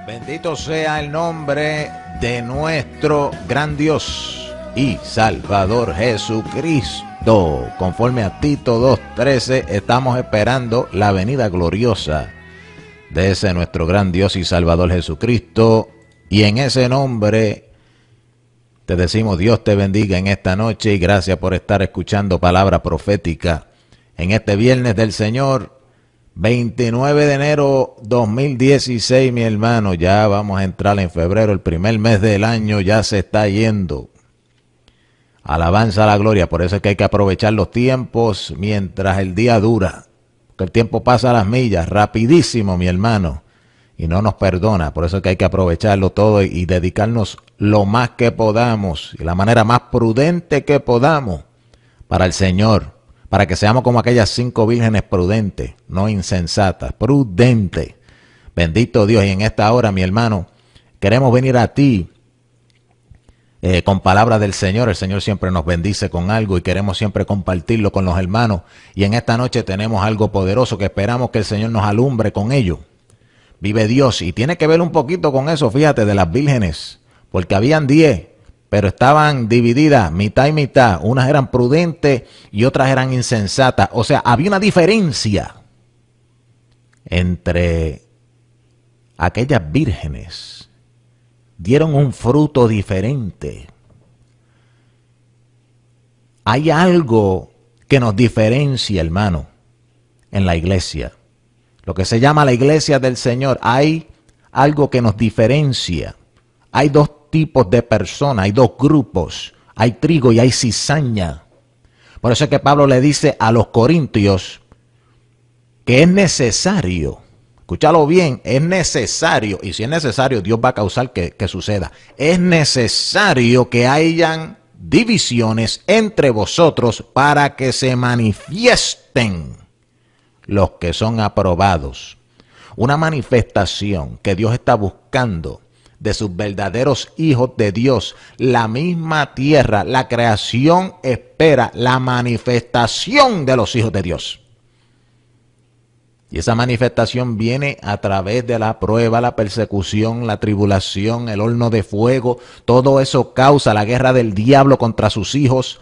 Bendito sea el nombre de nuestro gran Dios y Salvador Jesucristo. Conforme a Tito 2:13, estamos esperando la venida gloriosa de ese nuestro gran Dios y Salvador Jesucristo. Y en ese nombre te decimos Dios te bendiga en esta noche y gracias por estar escuchando palabra profética en este viernes del Señor. 29 de enero 2016, mi hermano, ya vamos a entrar en febrero, el primer mes del año ya se está yendo. Alabanza a la gloria, por eso es que hay que aprovechar los tiempos mientras el día dura, porque el tiempo pasa a las millas, rapidísimo, mi hermano, y no nos perdona, por eso es que hay que aprovecharlo todo y dedicarnos lo más que podamos, y la manera más prudente que podamos para el Señor. Para que seamos como aquellas 5 vírgenes prudentes, no insensatas, prudentes. Bendito Dios. Y en esta hora, mi hermano, queremos venir a ti con palabras del Señor. El Señor siempre nos bendice con algo y queremos siempre compartirlo con los hermanos. Y en esta noche tenemos algo poderoso que esperamos que el Señor nos alumbre con ello. Vive Dios. Y tiene que ver un poquito con eso, fíjate, de las vírgenes. Porque habían 10. Pero estaban divididas mitad y mitad. Unas eran prudentes y otras eran insensatas. O sea, había una diferencia entre aquellas vírgenes. Dieron un fruto diferente. Hay algo que nos diferencia, hermano, en la iglesia. Lo que se llama la iglesia del Señor. Hay algo que nos diferencia. Hay dos tipos de personas, hay dos grupos, hay trigo y hay cizaña. Por eso es que Pablo le dice a los corintios que es necesario, escúchalo bien, es necesario, y si es necesario Dios va a causar que suceda, es necesario que hayan divisiones entre vosotros para que se manifiesten los que son aprobados. Una manifestación que Dios está buscando de sus verdaderos hijos de Dios. La misma tierra, la creación espera la manifestación de los hijos de Dios. Y esa manifestación viene a través de la prueba, la persecución, la tribulación, el horno de fuego. Todo eso causa la guerra del diablo contra sus hijos.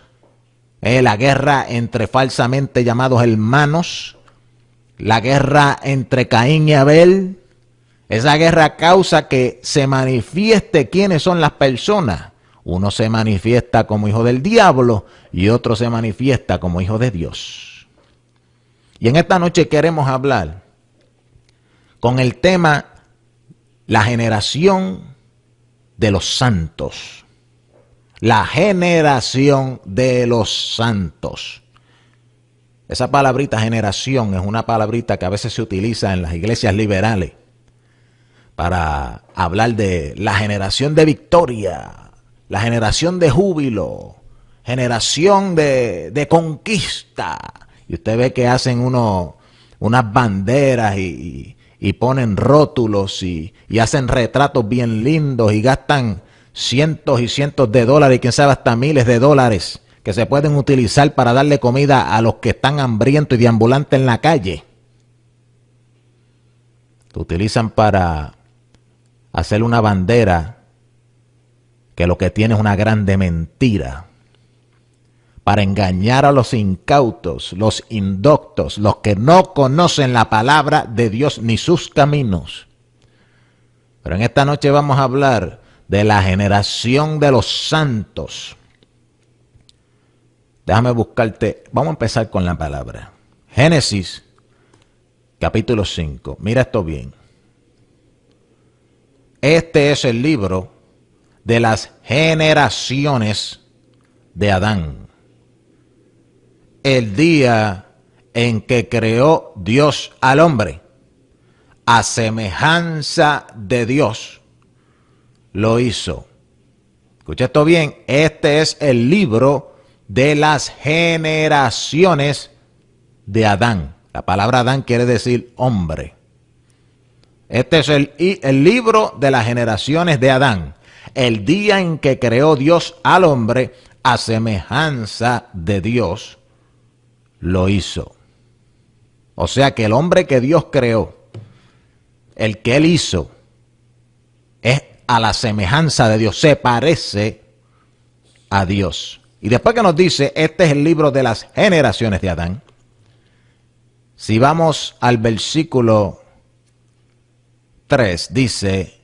La guerra entre falsamente llamados hermanos. La guerra entre Caín y Abel. Esa guerra causa que se manifieste quiénes son las personas. Uno se manifiesta como hijo del diablo y otro se manifiesta como hijo de Dios. Y en esta noche queremos hablar con el tema la generación de los santos. La generación de los santos. Esa palabrita generación es una palabrita que a veces se utiliza en las iglesias liberales para hablar de la generación de victoria, la generación de júbilo, generación de conquista. Y usted ve que hacen unas banderas y ponen rótulos y hacen retratos bien lindos y gastan cientos y cientos de dólares y quién sabe hasta miles de dólares que se pueden utilizar para darle comida a los que están hambrientos y deambulantes en la calle. Lo utilizan para hacer una bandera que lo que tiene es una grande mentira para engañar a los incautos, los indoctos, los que no conocen la palabra de Dios ni sus caminos. Pero en esta noche vamos a hablar de la generación de los santos. Déjame buscarte, vamos a empezar con la palabra. Génesis, capítulo 5. Mira esto bien. Este es el libro de las generaciones de Adán. El día en que creó Dios al hombre, a semejanza de Dios, lo hizo. Escucha esto bien, este es el libro de las generaciones de Adán. La palabra Adán quiere decir hombre. Este es el libro de las generaciones de Adán. El día en que creó Dios al hombre, a semejanza de Dios, lo hizo. O sea que el hombre que Dios creó, el que Él hizo, a la semejanza de Dios, se parece a Dios. Y después que nos dice, este es el libro de las generaciones de Adán, si vamos al versículo 3, dice,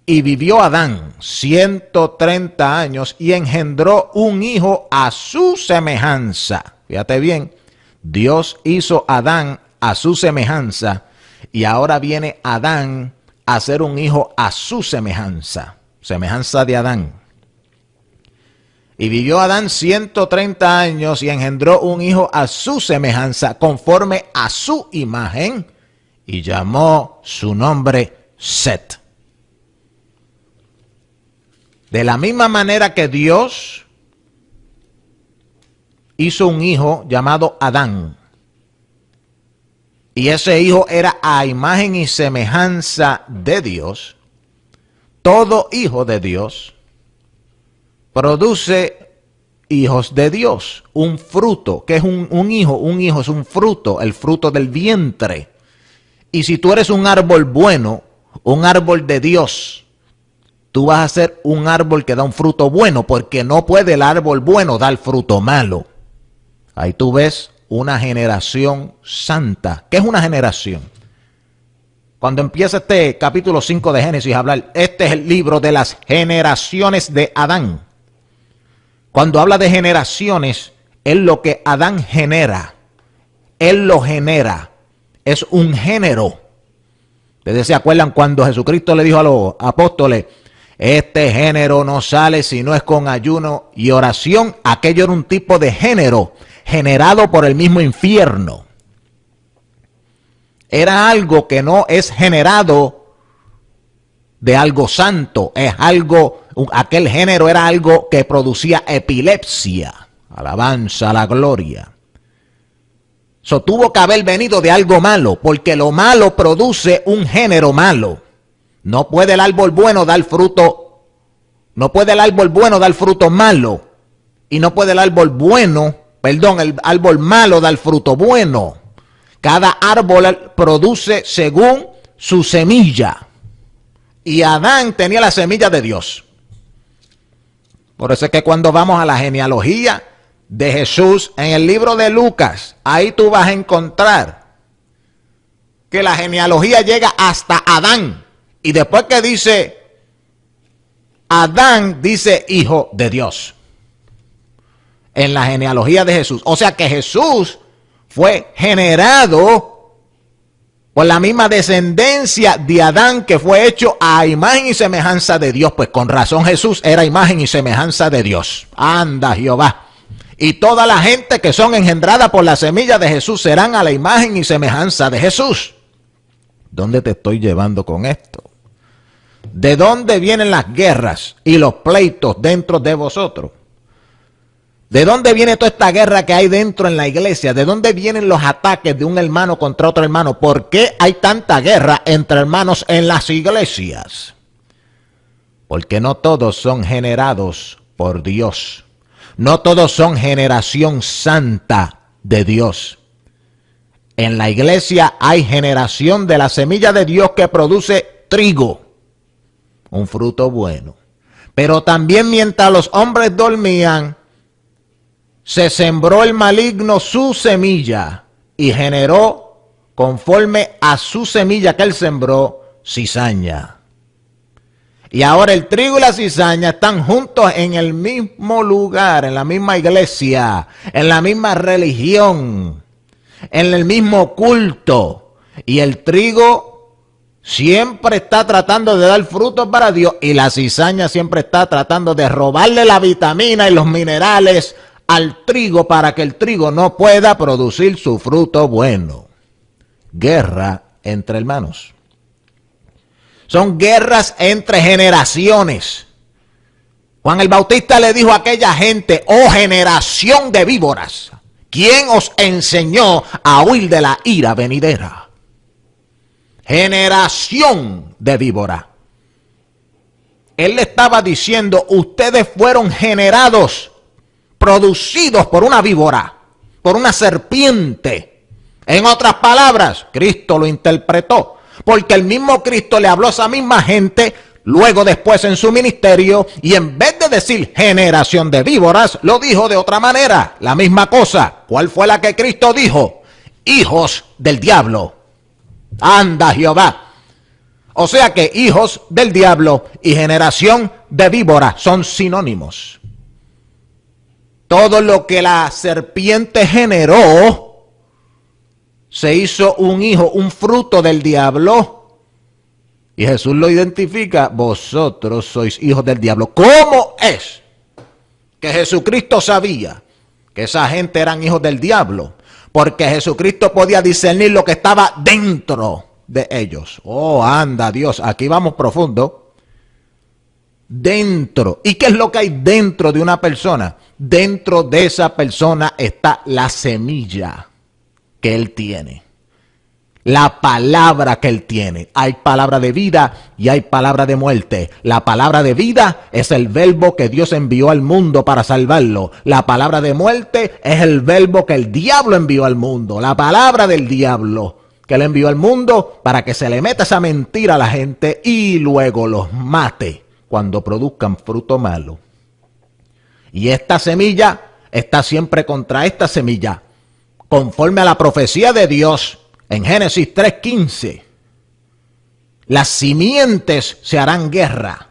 y vivió Adán 130 años y engendró un hijo a su semejanza. Fíjate bien, Dios hizo a Adán a su semejanza y ahora viene Adán a ser un hijo a su semejanza, semejanza de Adán. Y vivió Adán 130 años y engendró un hijo a su semejanza, conforme a su imagen, y llamó su nombre Set. De la misma manera que Dios hizo un hijo llamado Adán, y ese hijo era a imagen y semejanza de Dios, todo hijo de Dios produce hijos de Dios, un fruto. ¿Qué es un hijo? Un hijo es un fruto, el fruto del vientre. Y si tú eres un árbol bueno, un árbol de Dios, tú vas a ser un árbol que da un fruto bueno, porque no puede el árbol bueno dar fruto malo. Ahí tú ves una generación santa. ¿Qué es una generación? Cuando empieza este capítulo 5 de Génesis a hablar, este es el libro de las generaciones de Adán. Cuando habla de generaciones, es lo que Adán genera. Él lo genera. Es un género. Ustedes se acuerdan cuando Jesucristo le dijo a los apóstoles, este género no sale si no es con ayuno y oración. Aquello era un tipo de género generado por el mismo infierno. Era algo que no es generado de algo santo, es algo, aquel género era algo que producía epilepsia, alabanza a la gloria. Eso tuvo que haber venido de algo malo, porque lo malo produce un género malo. No puede el árbol bueno dar fruto, no puede el árbol bueno dar fruto malo, y no puede el árbol malo dar fruto bueno. Cada árbol produce según su semilla. Y Adán tenía la semilla de Dios. Por eso es que cuando vamos a la genealogía de Jesús en el libro de Lucas, ahí tú vas a encontrar que la genealogía llega hasta Adán. Y después que dice Adán, dice hijo de Dios. En la genealogía de Jesús. O sea que Jesús fue generado por la misma descendencia de Adán, que fue hecho a imagen y semejanza de Dios. Pues con razón Jesús era imagen y semejanza de Dios. Anda Jehová. Y toda la gente que son engendradas por la semilla de Jesús serán a la imagen y semejanza de Jesús. ¿Dónde te estoy llevando con esto? ¿De dónde vienen las guerras y los pleitos dentro de vosotros? ¿De dónde viene toda esta guerra que hay dentro en la iglesia? ¿De dónde vienen los ataques de un hermano contra otro hermano? ¿Por qué hay tanta guerra entre hermanos en las iglesias? Porque no todos son generados por Dios. No todos son generación santa de Dios. En la iglesia hay generación de la semilla de Dios que produce trigo, un fruto bueno. Pero también mientras los hombres dormían, se sembró el maligno su semilla y generó, conforme a su semilla que él sembró, cizaña. Y ahora el trigo y la cizaña están juntos en el mismo lugar, en la misma iglesia, en la misma religión, en el mismo culto. Y el trigo siempre está tratando de dar frutos para Dios y la cizaña siempre está tratando de robarle la vitamina y los minerales al trigo para que el trigo no pueda producir su fruto bueno. Guerra entre hermanos. Son guerras entre generaciones. Juan el Bautista le dijo a aquella gente, oh generación de víboras, ¿quién os enseñó a huir de la ira venidera? Generación de víbora. Él le estaba diciendo, ustedes fueron generados, producidos por una víbora, por una serpiente. En otras palabras, Cristo lo interpretó, porque el mismo Cristo le habló a esa misma gente, luego después en su ministerio, y en vez de decir generación de víboras, lo dijo de otra manera, la misma cosa. ¿Cuál fue la que Cristo dijo? Hijos del diablo. Anda Jehová. O sea que hijos del diablo y generación de víboras son sinónimos. Todo lo que la serpiente generó se hizo un hijo, un fruto del diablo. Y Jesús lo identifica: vosotros sois hijos del diablo. ¿Cómo es que Jesucristo sabía que esa gente eran hijos del diablo? Porque Jesucristo podía discernir lo que estaba dentro de ellos. Oh, anda Dios, aquí vamos profundo. Dentro. ¿Y qué es lo que hay dentro de una persona? Dentro de esa persona está la semilla que él tiene. La palabra que él tiene. Hay palabra de vida y hay palabra de muerte. La palabra de vida es el verbo que Dios envió al mundo para salvarlo. La palabra de muerte es el verbo que el diablo envió al mundo. La palabra del diablo que él envió al mundo para que se le meta esa mentira a la gente y luego los mate cuando produzcan fruto malo. Y esta semilla está siempre contra esta semilla, conforme a la profecía de Dios en Génesis 3:15. Las simientes se harán guerra.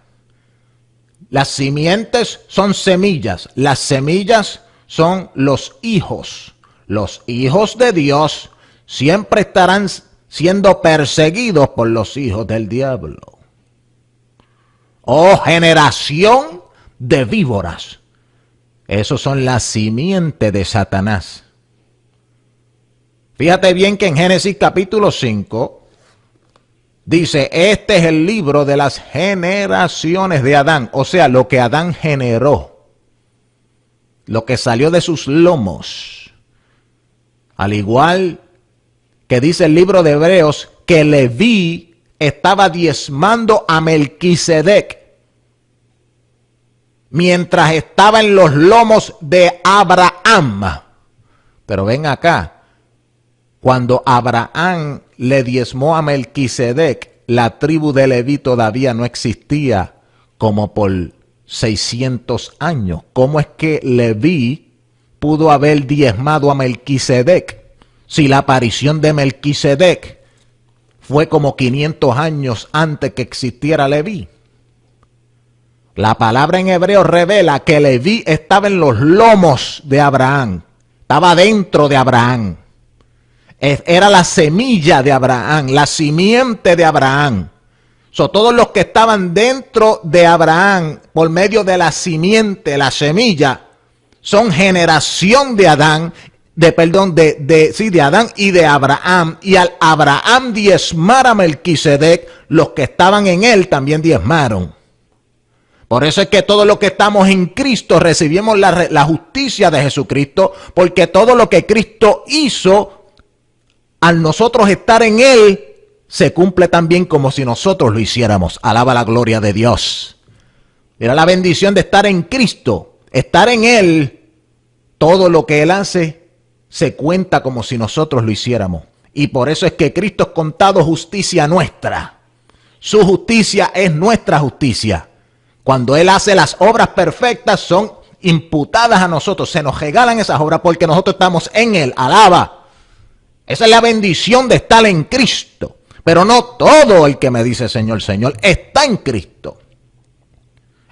Las simientes son semillas. Las semillas son los hijos. Los hijos de Dios siempre estarán siendo perseguidos por los hijos del diablo. Oh, generación de víboras. Esos son las simientes de Satanás. Fíjate bien que en Génesis capítulo 5 dice: este es el libro de las generaciones de Adán. O sea, lo que Adán generó, lo que salió de sus lomos. Al igual que dice el libro de Hebreos que Leví estaba diezmando a Melquisedec mientras estaba en los lomos de Abraham. Pero ven acá, cuando Abraham le diezmó a Melquisedec, la tribu de Leví todavía no existía como por 600 años. ¿Cómo es que Leví pudo haber diezmado a Melquisedec si la aparición de Melquisedec fue como 500 años antes que existiera Leví? La palabra en hebreo revela que Leví estaba en los lomos de Abraham, estaba dentro de Abraham. Era la semilla de Abraham, la simiente de Abraham. Todos los que estaban dentro de Abraham por medio de la simiente, la semilla, son generación de Adán, de Adán y de Abraham. Y al Abraham diezmar a Melquisedec, los que estaban en él también diezmaron. Por eso es que todos los que estamos en Cristo recibimos la justicia de Jesucristo, porque todo lo que Cristo hizo, al nosotros estar en Él, se cumple también como si nosotros lo hiciéramos. Alaba la gloria de Dios. Mira la bendición de estar en Cristo, estar en Él. Todo lo que Él hace se cuenta como si nosotros lo hiciéramos. Y por eso es que Cristo es contado justicia nuestra. Su justicia es nuestra justicia. Cuando Él hace las obras perfectas, son imputadas a nosotros. Se nos regalan esas obras porque nosotros estamos en Él. Alaba. Esa es la bendición de estar en Cristo. Pero no todo el que me dice Señor, Señor, está en Cristo.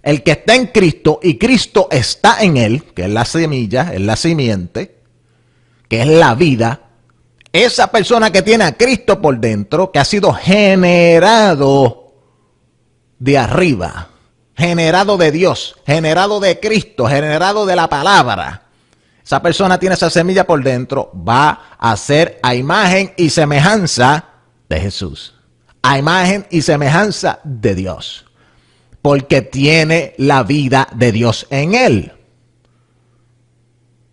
El que está en Cristo y Cristo está en él, que es la semilla, es la simiente, que es la vida. Esa persona que tiene a Cristo por dentro, que ha sido generado de arriba, generado de Dios, generado de Cristo, generado de la palabra. Esa persona tiene esa semilla por dentro, va a ser a imagen y semejanza de Jesús, a imagen y semejanza de Dios, porque tiene la vida de Dios en él.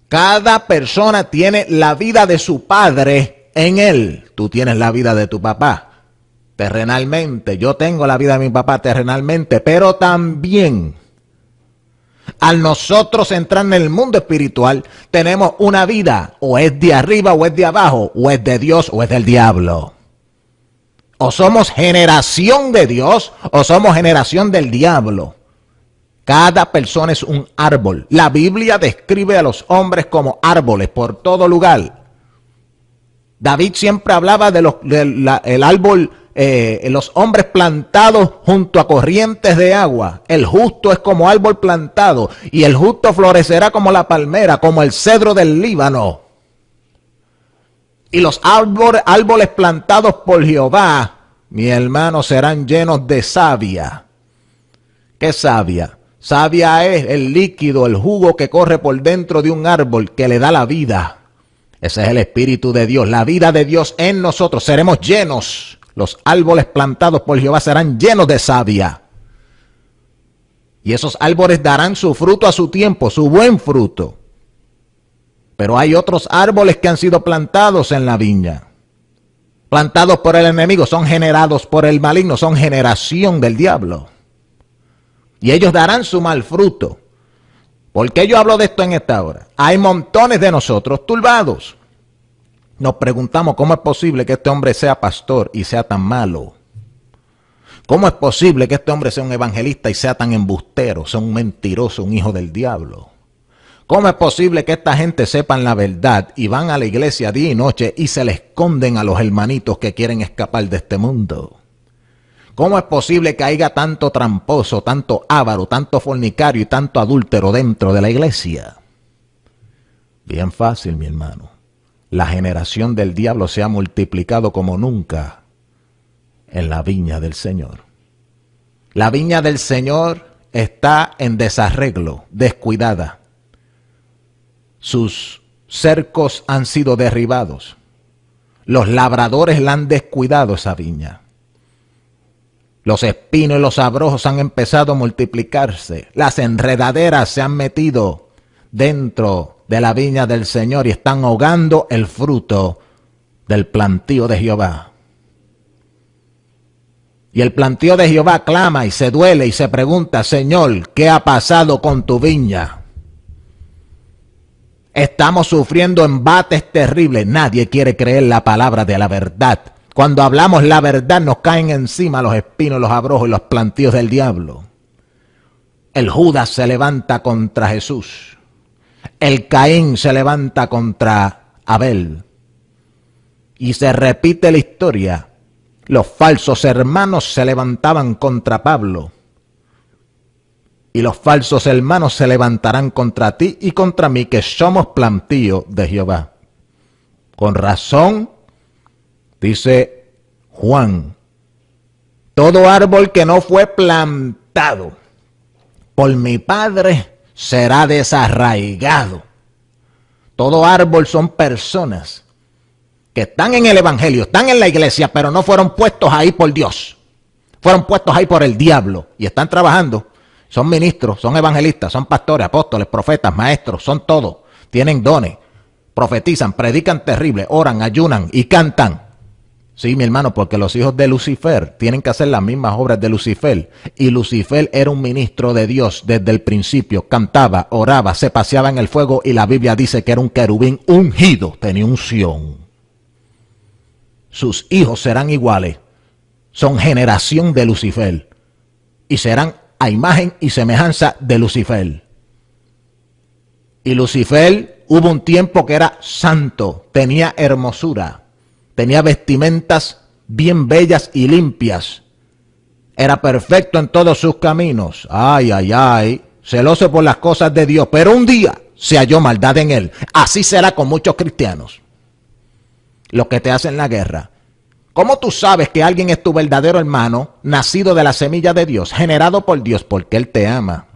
Cada persona tiene la vida de su padre en él. Tú tienes la vida de tu papá terrenalmente, yo tengo la vida de mi papá terrenalmente, pero también al nosotros entrar en el mundo espiritual, tenemos una vida, o es de arriba o es de abajo, o es de Dios o es del diablo. O somos generación de Dios o somos generación del diablo. Cada persona es un árbol. La Biblia describe a los hombres como árboles por todo lugar. David siempre hablaba del árbol, los hombres plantados junto a corrientes de agua. El justo es como árbol plantado y el justo florecerá como la palmera, como el cedro del Líbano. Y los árboles plantados por Jehová, mi hermano, serán llenos de savia. ¿Qué savia? Savia es el líquido, el jugo que corre por dentro de un árbol que le da la vida. Ese es el Espíritu de Dios, la vida de Dios en nosotros. Seremos llenos. Los árboles plantados por Jehová serán llenos de savia. Y esos árboles darán su fruto a su tiempo, su buen fruto. Pero hay otros árboles que han sido plantados en la viña. Plantados por el enemigo, son generados por el maligno, son generación del diablo. Y ellos darán su mal fruto. ¿Por qué yo hablo de esto en esta hora? Hay montones de nosotros turbados. Nos preguntamos cómo es posible que este hombre sea pastor y sea tan malo. ¿Cómo es posible que este hombre sea un evangelista y sea tan embustero, sea un mentiroso, un hijo del diablo? ¿Cómo es posible que esta gente sepan la verdad y van a la iglesia día y noche y se le esconden a los hermanitos que quieren escapar de este mundo? ¿Cómo es posible que haya tanto tramposo, tanto avaro, tanto fornicario y tanto adúltero dentro de la iglesia? Bien fácil, mi hermano. La generación del diablo se ha multiplicado como nunca en la viña del Señor. La viña del Señor está en desarreglo, descuidada. Sus cercos han sido derribados. Los labradores la han descuidado esa viña. Los espinos y los abrojos han empezado a multiplicarse. Las enredaderas se han metido dentro de la viña del Señor y están ahogando el fruto del plantío de Jehová. Y el plantío de Jehová clama y se duele y se pregunta: Señor, ¿qué ha pasado con tu viña? Estamos sufriendo embates terribles. Nadie quiere creer la palabra de la verdad. Cuando hablamos la verdad nos caen encima los espinos, los abrojos y los plantíos del diablo. El Judas se levanta contra Jesús. El Caín se levanta contra Abel. Y se repite la historia. Los falsos hermanos se levantaban contra Pablo. Y los falsos hermanos se levantarán contra ti y contra mí, que somos plantío de Jehová. Con razón, dice Juan, todo árbol que no fue plantado por mi Padre será desarraigado. Todo árbol son personas que están en el evangelio, están en la iglesia, pero no fueron puestos ahí por Dios. Fueron puestos ahí por el diablo y están trabajando. Son ministros, son evangelistas, son pastores, apóstoles, profetas, maestros, son todo. Tienen dones, profetizan, predican terrible, oran, ayunan y cantan. Sí, mi hermano, porque los hijos de Lucifer tienen que hacer las mismas obras de Lucifer. Y Lucifer era un ministro de Dios desde el principio. Cantaba, oraba, se paseaba en el fuego y la Biblia dice que era un querubín ungido, tenía unción. Sus hijos serán iguales. Son generación de Lucifer. Y serán a imagen y semejanza de Lucifer. Y Lucifer hubo un tiempo que era santo, tenía hermosura, tenía vestimentas bien bellas y limpias. Era perfecto en todos sus caminos. Ay, ay, ay, celoso por las cosas de Dios. Pero un día se halló maldad en él. Así será con muchos cristianos. Los que te hacen la guerra. ¿Cómo tú sabes que alguien es tu verdadero hermano, nacido de la semilla de Dios, generado por Dios, porque Él te ama?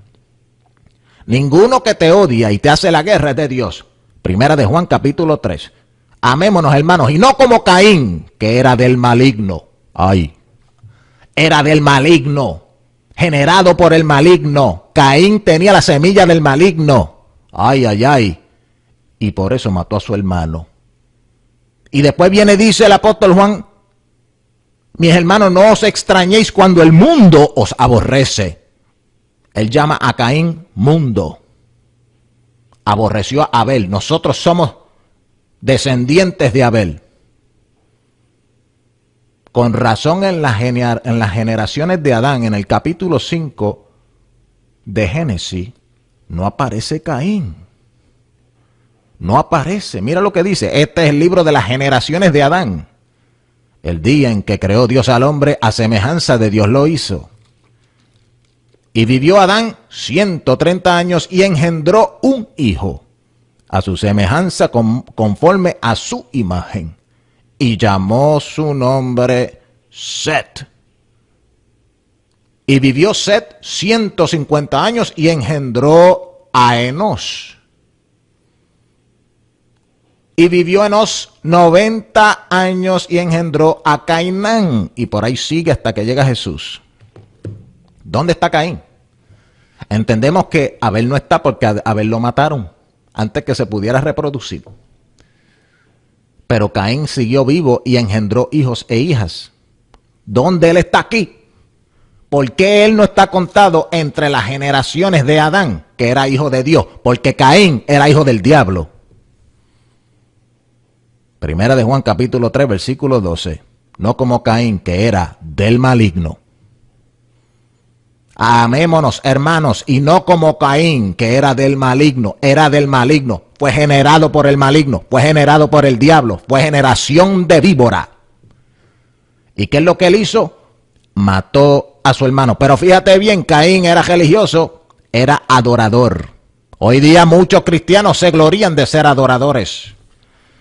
Ninguno que te odia y te hace la guerra es de Dios. Primera de Juan capítulo 3. Amémonos, hermanos, y no como Caín, que era del maligno. Ay, era del maligno, generado por el maligno. Caín tenía la semilla del maligno. Ay, ay, ay. Y por eso mató a su hermano. Y después viene, dice el apóstol Juan: mis hermanos, no os extrañéis cuando el mundo os aborrece. Él llama a Caín mundo. Aborreció a Abel. Nosotros somos descendientes de Abel. Con razón en las generaciones de Adán, en el capítulo 5 de Génesis, no aparece Caín. No aparece. Mira lo que dice. Este es el libro de las generaciones de Adán. El día en que creó Dios al hombre, a semejanza de Dios lo hizo. Y vivió Adán 130 años y engendró un hijo, a su semejanza conforme a su imagen. Y llamó su nombre Set. Y vivió Set 150 años y engendró a Enos. Y vivió Enos 90 años y engendró a Cainán. Y por ahí sigue hasta que llega Jesús. ¿Dónde está Caín? Entendemos que Abel no está porque a Abel lo mataron antes que se pudiera reproducir. Pero Caín siguió vivo y engendró hijos e hijas. ¿Dónde él está aquí? ¿Por qué él no está contado entre las generaciones de Adán, que era hijo de Dios? Porque Caín era hijo del diablo. Primera de Juan capítulo 3 versículo 12. No como Caín, que era del maligno. Amémonos, hermanos, y no como Caín, que era del maligno. Era del maligno. Fue generado por el maligno. Fue generado por el diablo. Fue generación de víbora. ¿Y qué es lo que él hizo? Mató a su hermano. Pero fíjate bien, Caín era religioso, era adorador. Hoy día muchos cristianos se glorían de ser adoradores.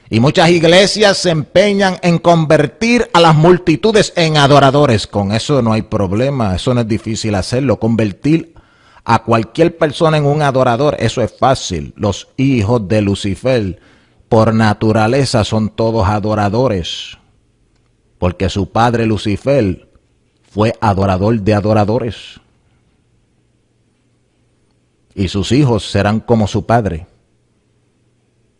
Y muchas iglesias se empeñan en convertir a las multitudes en adoradores. Con eso no hay problema, eso no es difícil hacerlo. Convertir a cualquier persona en un adorador, eso es fácil. Los hijos de Lucifer, por naturaleza, son todos adoradores. Porque su padre Lucifer fue adorador de adoradores. Y sus hijos serán como su padre.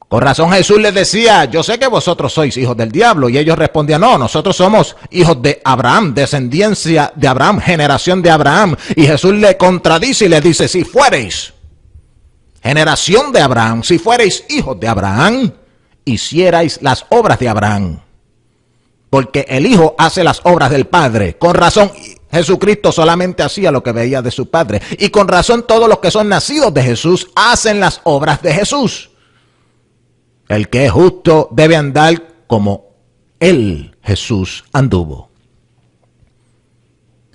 Con razón Jesús les decía, yo sé que vosotros sois hijos del diablo. Y ellos respondían, no, nosotros somos hijos de Abraham, descendencia de Abraham, generación de Abraham. Y Jesús le contradice y le dice, si fuereis generación de Abraham, si fuereis hijos de Abraham, hicierais las obras de Abraham. Porque el hijo hace las obras del padre. Con razón Jesucristo solamente hacía lo que veía de su padre. Y con razón todos los que son nacidos de Jesús hacen las obras de Jesús. El que es justo debe andar como él, Jesús, anduvo.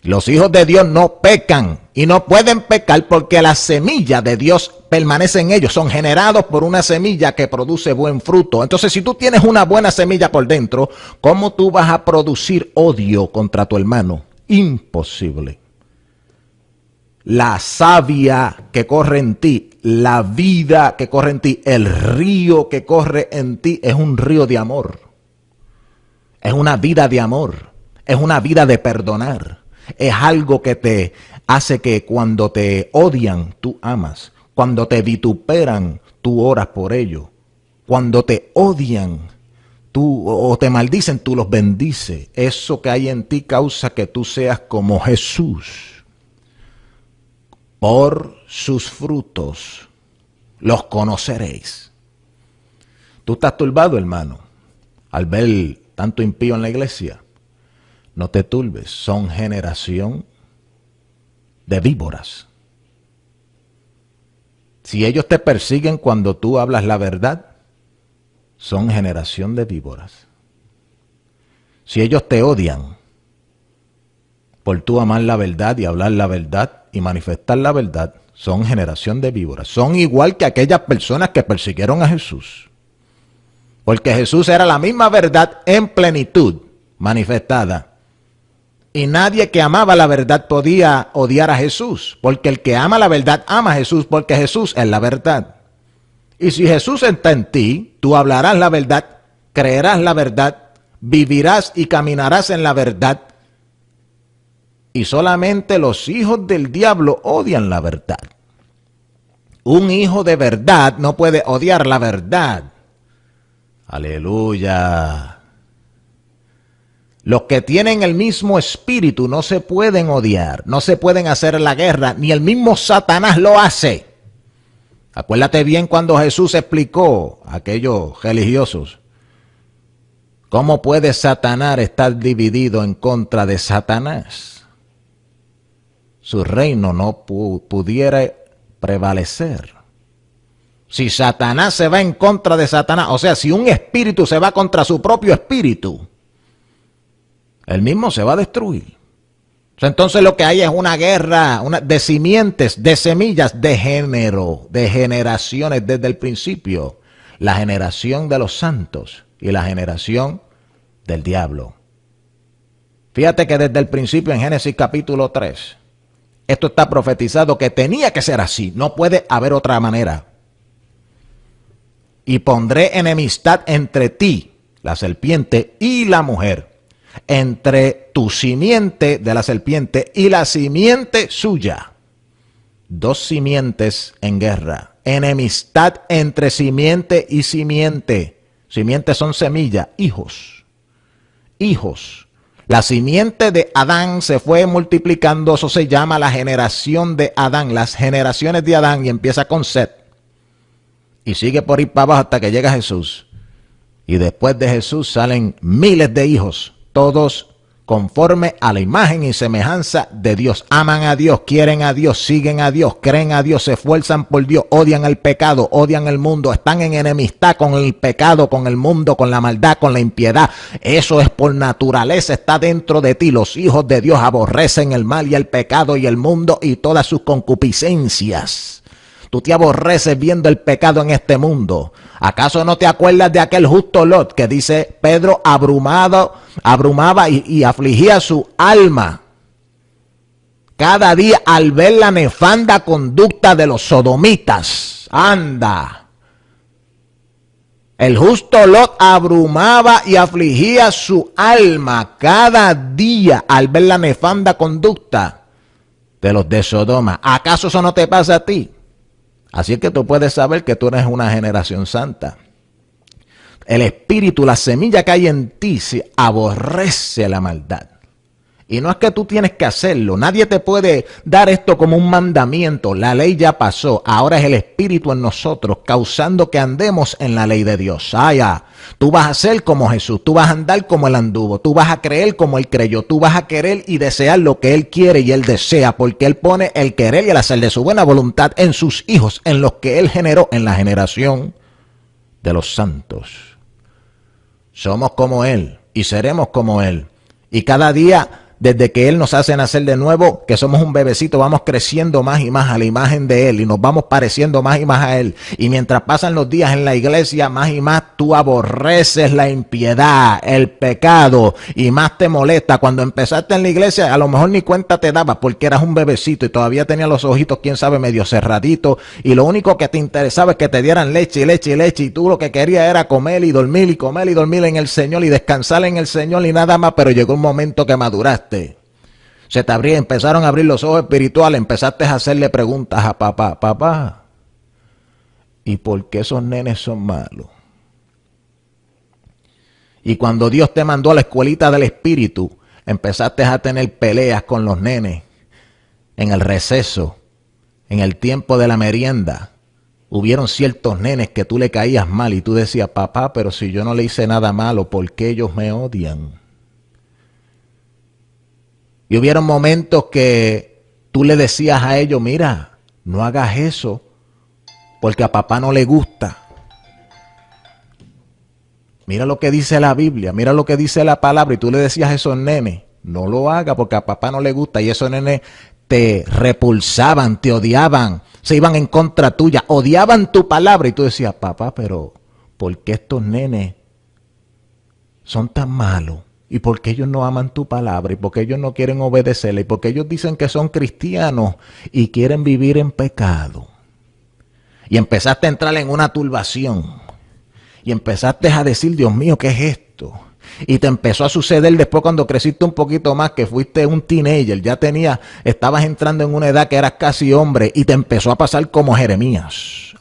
Los hijos de Dios no pecan y no pueden pecar porque la semilla de Dios permanece en ellos. Son generados por una semilla que produce buen fruto. Entonces, si tú tienes una buena semilla por dentro, ¿cómo tú vas a producir odio contra tu hermano? Imposible. La savia que corre en ti, la vida que corre en ti, el río que corre en ti es un río de amor. Es una vida de amor. Es una vida de perdonar. Es algo que te hace que cuando te odian, tú amas. Cuando te vituperan, tú oras por ello. Cuando te odian, o te maldicen, tú los bendices. Eso que hay en ti causa que tú seas como Jesús. Por sus frutos los conoceréis. Tú estás turbado, hermano, al ver tanto impío en la iglesia. No te turbes, son generación de víboras. Si ellos te persiguen cuando tú hablas la verdad, son generación de víboras. Si ellos te odian por tú amar la verdad y hablar la verdad y manifestar la verdad, son generación de víboras. Son igual que aquellas personas que persiguieron a Jesús. Porque Jesús era la misma verdad en plenitud manifestada. Y nadie que amaba la verdad podía odiar a Jesús. Porque el que ama la verdad ama a Jesús porque Jesús es la verdad. Y si Jesús está en ti, tú hablarás la verdad, creerás la verdad, vivirás y caminarás en la verdad. Y solamente los hijos del diablo odian la verdad. Un hijo de verdad no puede odiar la verdad. Aleluya. Los que tienen el mismo espíritu no se pueden odiar, no se pueden hacer la guerra, ni el mismo Satanás lo hace. Acuérdate bien cuando Jesús explicó a aquellos religiosos ¿Cómo puede Satanás estar dividido en contra de Satanás? Su reino no pudiera prevalecer. Si Satanás se va en contra de Satanás, o sea, si un espíritu se va contra su propio espíritu, él mismo se va a destruir. Entonces lo que hay es una guerra de simientes, de semillas, de género, de generaciones desde el principio. La generación de los santos y la generación del diablo. Fíjate que desde el principio en Génesis capítulo 3, esto está profetizado que tenía que ser así, no puede haber otra manera. Y pondré enemistad entre ti, la serpiente, y la mujer, entre tu simiente de la serpiente y la simiente suya. Dos simientes en guerra. Enemistad entre simiente y simiente. Simientes son semillas, hijos. Hijos. La simiente de Adán se fue multiplicando, eso se llama la generación de Adán, las generaciones de Adán, y empieza con Set. Y sigue por ir para abajo hasta que llega Jesús. Y después de Jesús salen miles de hijos, todos conforme a la imagen y semejanza de Dios. Aman a Dios, quieren a Dios, siguen a Dios, creen a Dios, se esfuerzan por Dios, odian el pecado, odian el mundo, están en enemistad con el pecado, con el mundo, con la maldad, con la impiedad. Eso es por naturaleza, está dentro de ti. Los hijos de Dios aborrecen el mal y el pecado y el mundo y todas sus concupiscencias. Tú te aborreces viendo el pecado en este mundo. ¿Acaso no te acuerdas de aquel justo Lot que dice Pedro abrumaba y afligía su alma cada día al ver la nefanda conducta de los sodomitas? Anda. El justo Lot abrumaba y afligía su alma cada día al ver la nefanda conducta de los de Sodoma. ¿Acaso eso no te pasa a ti? Así es que tú puedes saber que tú eres una generación santa. El espíritu, la semilla que hay en ti, se aborrece la maldad. Y no es que tú tienes que hacerlo. Nadie te puede dar esto como un mandamiento. La ley ya pasó. Ahora es el espíritu en nosotros, causando que andemos en la ley de Dios. Tú vas a ser como Jesús. Tú vas a andar como Él anduvo. Tú vas a creer como Él creyó. Tú vas a querer y desear lo que Él quiere y Él desea. Porque Él pone el querer y el hacer de su buena voluntad en sus hijos, en los que Él generó en la generación de los santos. Somos como Él y seremos como Él. Y cada día, desde que Él nos hace nacer de nuevo, que somos un bebecito, vamos creciendo más y más a la imagen de Él y nos vamos pareciendo más y más a Él. Y mientras pasan los días en la iglesia, más y más tú aborreces la impiedad, el pecado, y más te molesta. Cuando empezaste en la iglesia, a lo mejor ni cuenta te dabas porque eras un bebecito y todavía tenías los ojitos, quién sabe, medio cerraditos, y lo único que te interesaba es que te dieran leche y leche y leche, y tú lo que querías era comer y dormir en el Señor y descansar en el Señor y nada más. Pero llegó un momento que maduraste. Empezaron a abrir los ojos espirituales, empezaste a hacerle preguntas a papá, ¿y por qué esos nenes son malos? Y cuando Dios te mandó a la escuelita del espíritu, empezaste a tener peleas con los nenes en el receso, en el tiempo de la merienda. Hubieron ciertos nenes que tú le caías mal y tú decías, papá, pero si yo no le hice nada malo, ¿por qué ellos me odian? Y hubieron momentos que tú le decías a ellos, mira, no hagas eso, porque a papá no le gusta. Mira lo que dice la Biblia, mira lo que dice la palabra, y tú le decías a esos nenes, no lo hagas porque a papá no le gusta, y esos nenes te repulsaban, te odiaban, se iban en contra tuya, odiaban tu palabra, y tú decías, papá, pero ¿por qué estos nenes son tan malos? ¿Y por qué ellos no aman tu palabra? ¿Y por qué ellos no quieren obedecerla? ¿Y por qué ellos dicen que son cristianos y quieren vivir en pecado? Y empezaste a entrar en una turbación. Y empezaste a decir, Dios mío, ¿qué es esto? Y te empezó a suceder después cuando creciste un poquito más, que fuiste un teenager, estabas entrando en una edad que eras casi hombre, y te empezó a pasar como Jeremías.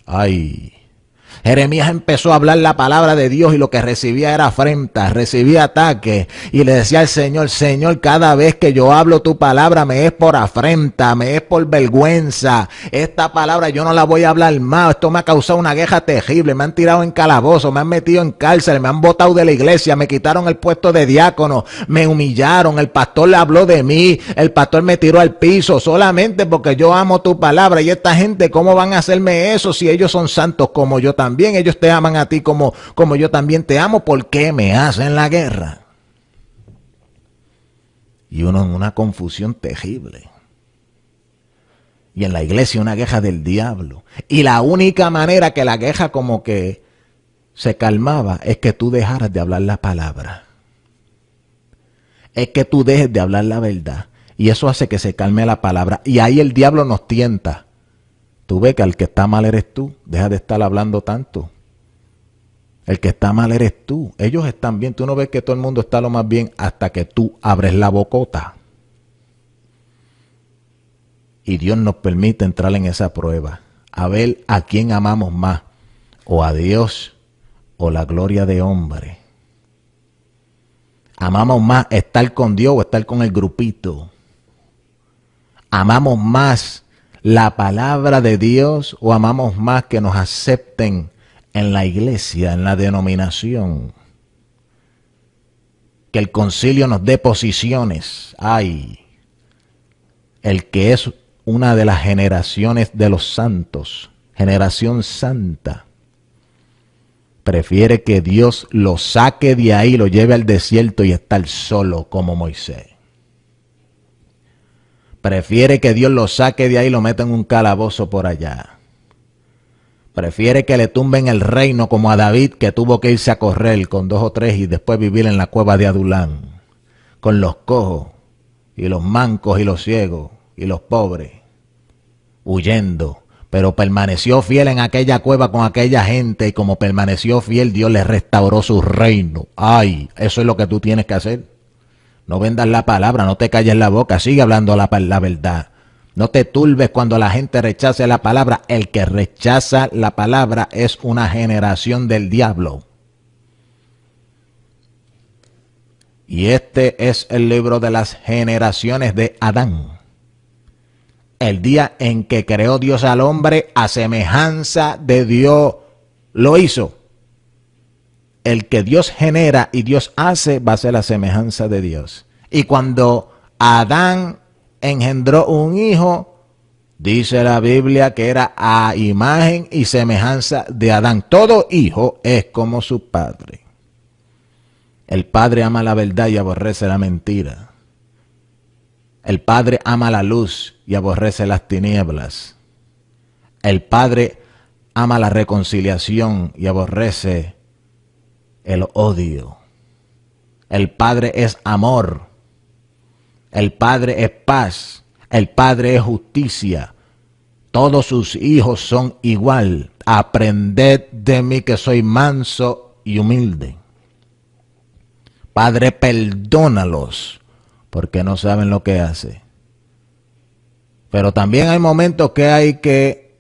Jeremías empezó a hablar la palabra de Dios y lo que recibía era afrenta, recibía ataques y le decía al Señor, Señor, cada vez que yo hablo tu palabra me es por afrenta, me es por vergüenza. Esta palabra yo no la voy a hablar más, esto me ha causado una queja terrible, me han tirado en calabozo, me han metido en cárcel, me han botado de la iglesia, me quitaron el puesto de diácono, me humillaron, el pastor le habló de mí, el pastor me tiró al piso solamente porque yo amo tu palabra. Y esta gente, ¿cómo van a hacerme eso si ellos son santos como yo también? Ellos te aman a ti como yo también te amo. ¿Por qué me hacen la guerra? Y uno en una confusión terrible. Y en la iglesia una queja del diablo. Y la única manera que la queja como que se calmaba es que tú dejaras de hablar la palabra. Es que tú dejes de hablar la verdad. Y eso hace que se calme la palabra. Y ahí el diablo nos tienta. Tú ves que el que está mal eres tú. Deja de estar hablando tanto. El que está mal eres tú. Ellos están bien. Tú no ves que todo el mundo está lo más bien hasta que tú abres la bocota. Y Dios nos permite entrar en esa prueba. A ver a quién amamos más. O a Dios o la gloria de hombre. Amamos más estar con Dios o estar con el grupito. Amamos más la palabra de Dios o amamos más que nos acepten en la iglesia, en la denominación. Que el concilio nos dé posiciones. Ay, el que es una de las generaciones de los santos, generación santa, prefiere que Dios lo saque de ahí, lo lleve al desierto y estar solo como Moisés. Prefiere que Dios lo saque de ahí y lo meta en un calabozo por allá. Prefiere que le tumben el reino como a David, que tuvo que irse a correr con 2 o 3 y después vivir en la cueva de Adulán, con los cojos y los mancos y los ciegos y los pobres, huyendo. Pero permaneció fiel en aquella cueva con aquella gente y como permaneció fiel, Dios le restauró su reino. Ay, eso es lo que tú tienes que hacer. No vendas la palabra, no te calles la boca, sigue hablando la verdad. No te turbes cuando la gente rechace la palabra. El que rechaza la palabra es una generación del diablo. Y este es el libro de las generaciones de Adán. El día en que creó Dios al hombre, a semejanza de Dios lo hizo. El que Dios genera y Dios hace va a ser la semejanza de Dios. Y cuando Adán engendró un hijo, dice la Biblia que era a imagen y semejanza de Adán. Todo hijo es como su padre. El padre ama la verdad y aborrece la mentira. El padre ama la luz y aborrece las tinieblas. El padre ama la reconciliación y aborrece el odio. El padre es amor. El padre es paz. El padre es justicia. Todos sus hijos son igual. Aprended de mí que soy manso y humilde. Padre, perdónalos porque no saben lo que hacen. Pero también hay momentos que hay que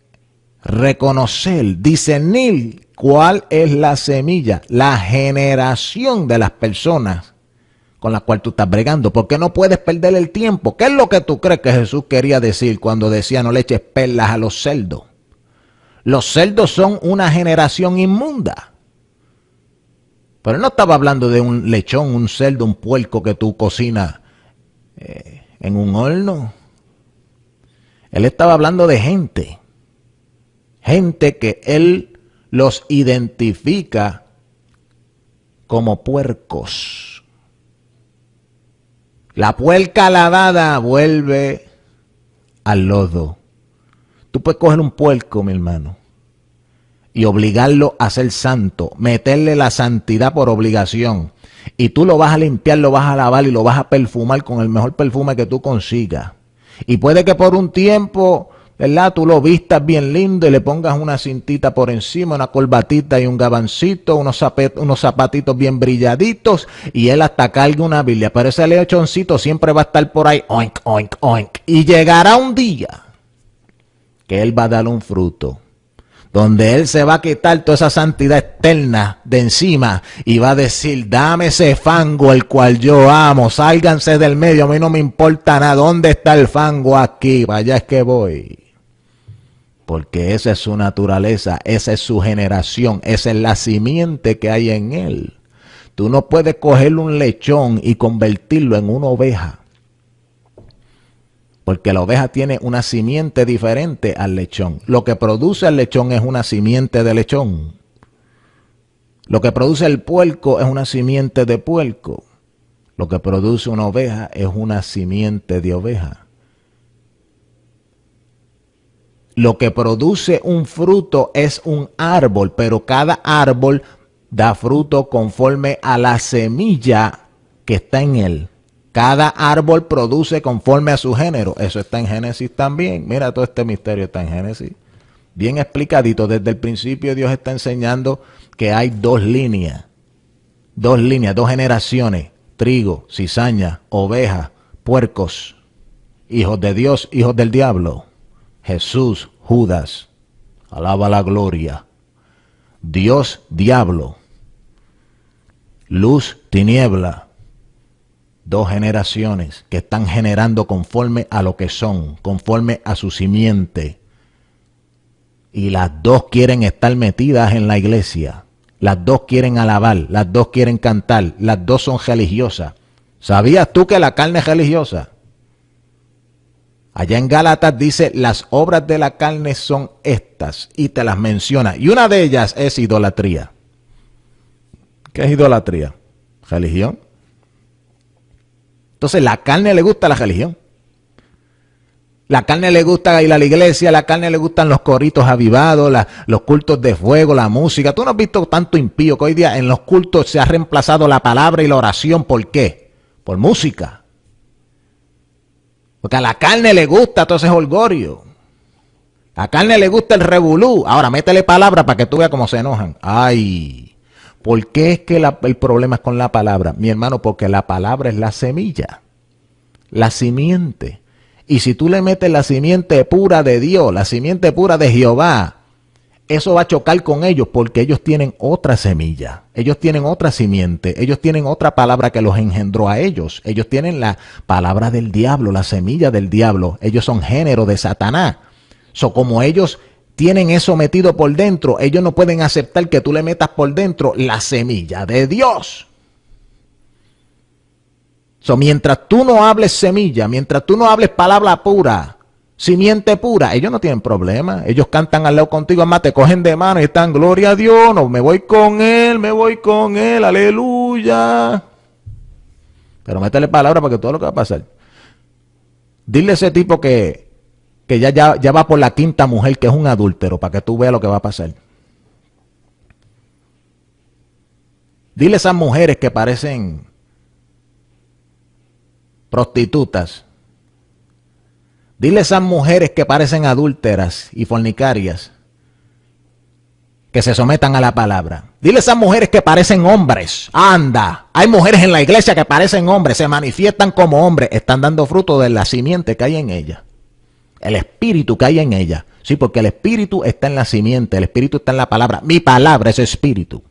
reconocer, discernir cuál es la semilla, la generación de las personas con las cuales tú estás bregando, porque no puedes perder el tiempo. ¿Qué es lo que tú crees que Jesús quería decir cuando decía no le eches perlas a los cerdos? Los cerdos son una generación inmunda. Pero él no estaba hablando de un lechón, un cerdo, un puerco que tú cocinas en un horno. Él estaba hablando de gente. Gente que él los identifica como puercos. La puerca lavada vuelve al lodo. Tú puedes coger un puerco, mi hermano, y obligarlo a ser santo, meterle la santidad por obligación. Y tú lo vas a limpiar, lo vas a lavar y lo vas a perfumar con el mejor perfume que tú consigas. Y puede que por un tiempo, ¿verdad?, tú lo vistas bien lindo y le pongas una cintita por encima, una corbatita y un gabancito, unos zapatitos bien brilladitos, y él hasta cargue una Biblia. Pero ese lechoncito siempre va a estar por ahí, oink, oink, oink. Y llegará un día que él va a dar un fruto donde Él se va a quitar toda esa santidad externa de encima y va a decir, dame ese fango el cual yo amo, sálganse del medio, a mí no me importa nada, ¿dónde está el fango aquí? Vaya es que voy. Porque esa es su naturaleza, esa es su generación, esa es la simiente que hay en Él. Tú no puedes coger un lechón y convertirlo en una oveja. Porque la oveja tiene una simiente diferente al lechón. Lo que produce el lechón es una simiente de lechón. Lo que produce el puerco es una simiente de puerco. Lo que produce una oveja es una simiente de oveja. Lo que produce un fruto es un árbol, pero cada árbol da fruto conforme a la semilla que está en él. Cada árbol produce conforme a su género. Eso está en Génesis también. Mira, todo este misterio está en Génesis. Bien explicadito. Desde el principio Dios está enseñando que hay dos líneas, dos generaciones. Trigo, cizaña, ovejas, puercos. Hijos de Dios, hijos del diablo. Jesús, Judas. Alaba la gloria. Dios, diablo. Luz, tiniebla. Dos generaciones que están generando conforme a lo que son, conforme a su simiente. Y las dos quieren estar metidas en la iglesia. Las dos quieren alabar, las dos quieren cantar, las dos son religiosas. ¿Sabías tú que la carne es religiosa? Allá en Gálatas dice, las obras de la carne son estas, y te las menciona. Y una de ellas es idolatría. ¿Qué es idolatría? Religión. Entonces, la carne le gusta la religión. La carne le gusta ir a la iglesia, la carne le gustan los coritos avivados, los cultos de fuego, la música. Tú no has visto tanto impío que hoy día en los cultos se ha reemplazado la palabra y la oración. ¿Por qué? Por música. Porque a la carne le gusta todo ese jolgorio. A la carne le gusta el revolú. Ahora, métele palabra para que tú veas cómo se enojan. Ay, ¿por qué es que el problema es con la palabra? Mi hermano, porque la palabra es la semilla, la simiente. Y si tú le metes la simiente pura de Dios, la simiente pura de Jehová, eso va a chocar con ellos porque ellos tienen otra semilla, ellos tienen otra simiente, ellos tienen otra palabra que los engendró a ellos. Ellos tienen la palabra del diablo, la semilla del diablo. Ellos son género de Satanás. Como ellos tienen eso metido por dentro, ellos no pueden aceptar que tú le metas por dentro la semilla de Dios. Mientras tú no hables semilla, mientras tú no hables palabra pura, simiente pura, ellos no tienen problema. Ellos cantan al lado contigo, además te cogen de mano y están, gloria a Dios, no, me voy con él, aleluya. Pero métele palabra para que todo lo que va a pasar. Dile a ese tipo que ya va por la quinta mujer, que es un adúltero, para que tú veas lo que va a pasar. Dile a esas mujeres que parecen prostitutas. Dile a esas mujeres que parecen adúlteras y fornicarias que se sometan a la palabra. Dile a esas mujeres que parecen hombres. Anda, hay mujeres en la iglesia que parecen hombres, se manifiestan como hombres, están dando fruto de la simiente que hay en ella. El espíritu que hay en ella. Sí, porque el espíritu está en la simiente, el espíritu está en la palabra. Mi palabra es espíritu.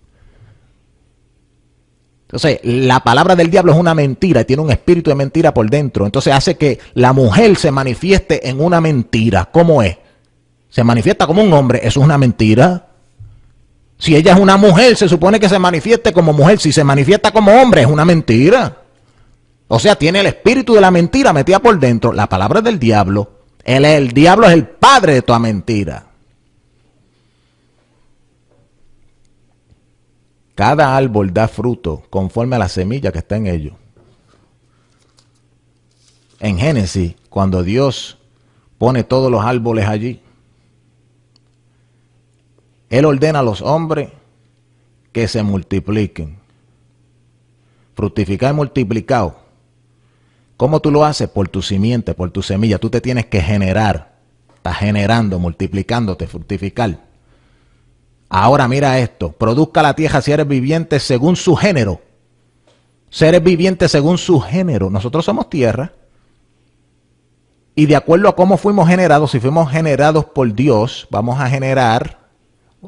Entonces, la palabra del diablo es una mentira y tiene un espíritu de mentira por dentro. Entonces hace que la mujer se manifieste en una mentira. ¿Cómo es? Se manifiesta como un hombre, eso es una mentira. Si ella es una mujer, se supone que se manifieste como mujer. Si se manifiesta como hombre, es una mentira. O sea, tiene el espíritu de la mentira metida por dentro. La palabra del diablo. El diablo es el padre de toda mentira. Cada árbol da fruto conforme a la semilla que está en ellos. En Génesis, cuando Dios pone todos los árboles allí, Él ordena a los hombres que se multipliquen. Fructificar y multiplicado. ¿Cómo tú lo haces? Por tu simiente, por tu semilla. Tú te tienes que generar. Estás generando, multiplicándote, fructificar. Ahora mira esto. Produzca la tierra seres vivientes según su género. Seres vivientes según su género. Nosotros somos tierra. Y de acuerdo a cómo fuimos generados, si fuimos generados por Dios, vamos a generar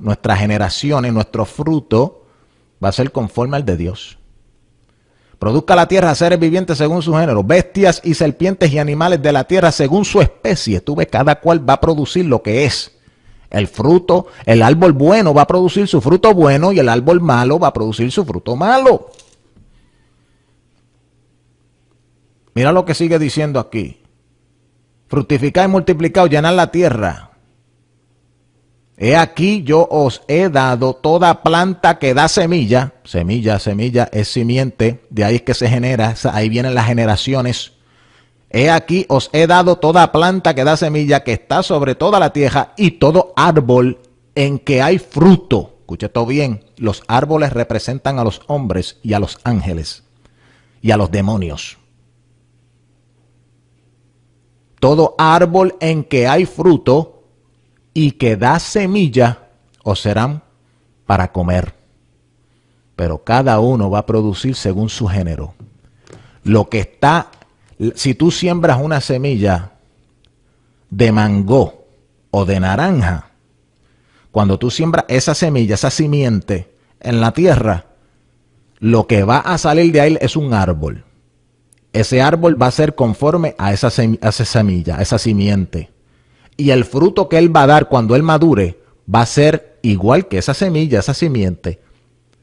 nuestras generaciones, nuestro fruto va a ser conforme al de Dios. Produzca la tierra seres vivientes según su género, bestias y serpientes y animales de la tierra según su especie. Tú ves, cada cual va a producir lo que es. El fruto, el árbol bueno va a producir su fruto bueno y el árbol malo va a producir su fruto malo. Mira lo que sigue diciendo aquí. Fructificad y multiplicad, llenad la tierra. He aquí yo os he dado toda planta que da semilla. Semilla es simiente, de ahí es que se genera, ahí vienen las generaciones. He aquí os he dado toda planta que da semilla, que está sobre toda la tierra, y todo árbol en que hay fruto. Escuche esto bien, los árboles representan a los hombres y a los ángeles y a los demonios. Todo árbol en que hay fruto y que da semilla, os serán para comer. Pero cada uno va a producir según su género. Lo que está, si tú siembras una semilla de mango o de naranja, cuando tú siembras esa semilla, esa simiente en la tierra, lo que va a salir de ahí es un árbol. Ese árbol va a ser conforme a esa semilla, a esa simiente. Y el fruto que él va a dar cuando él madure va a ser igual que esa semilla, esa simiente.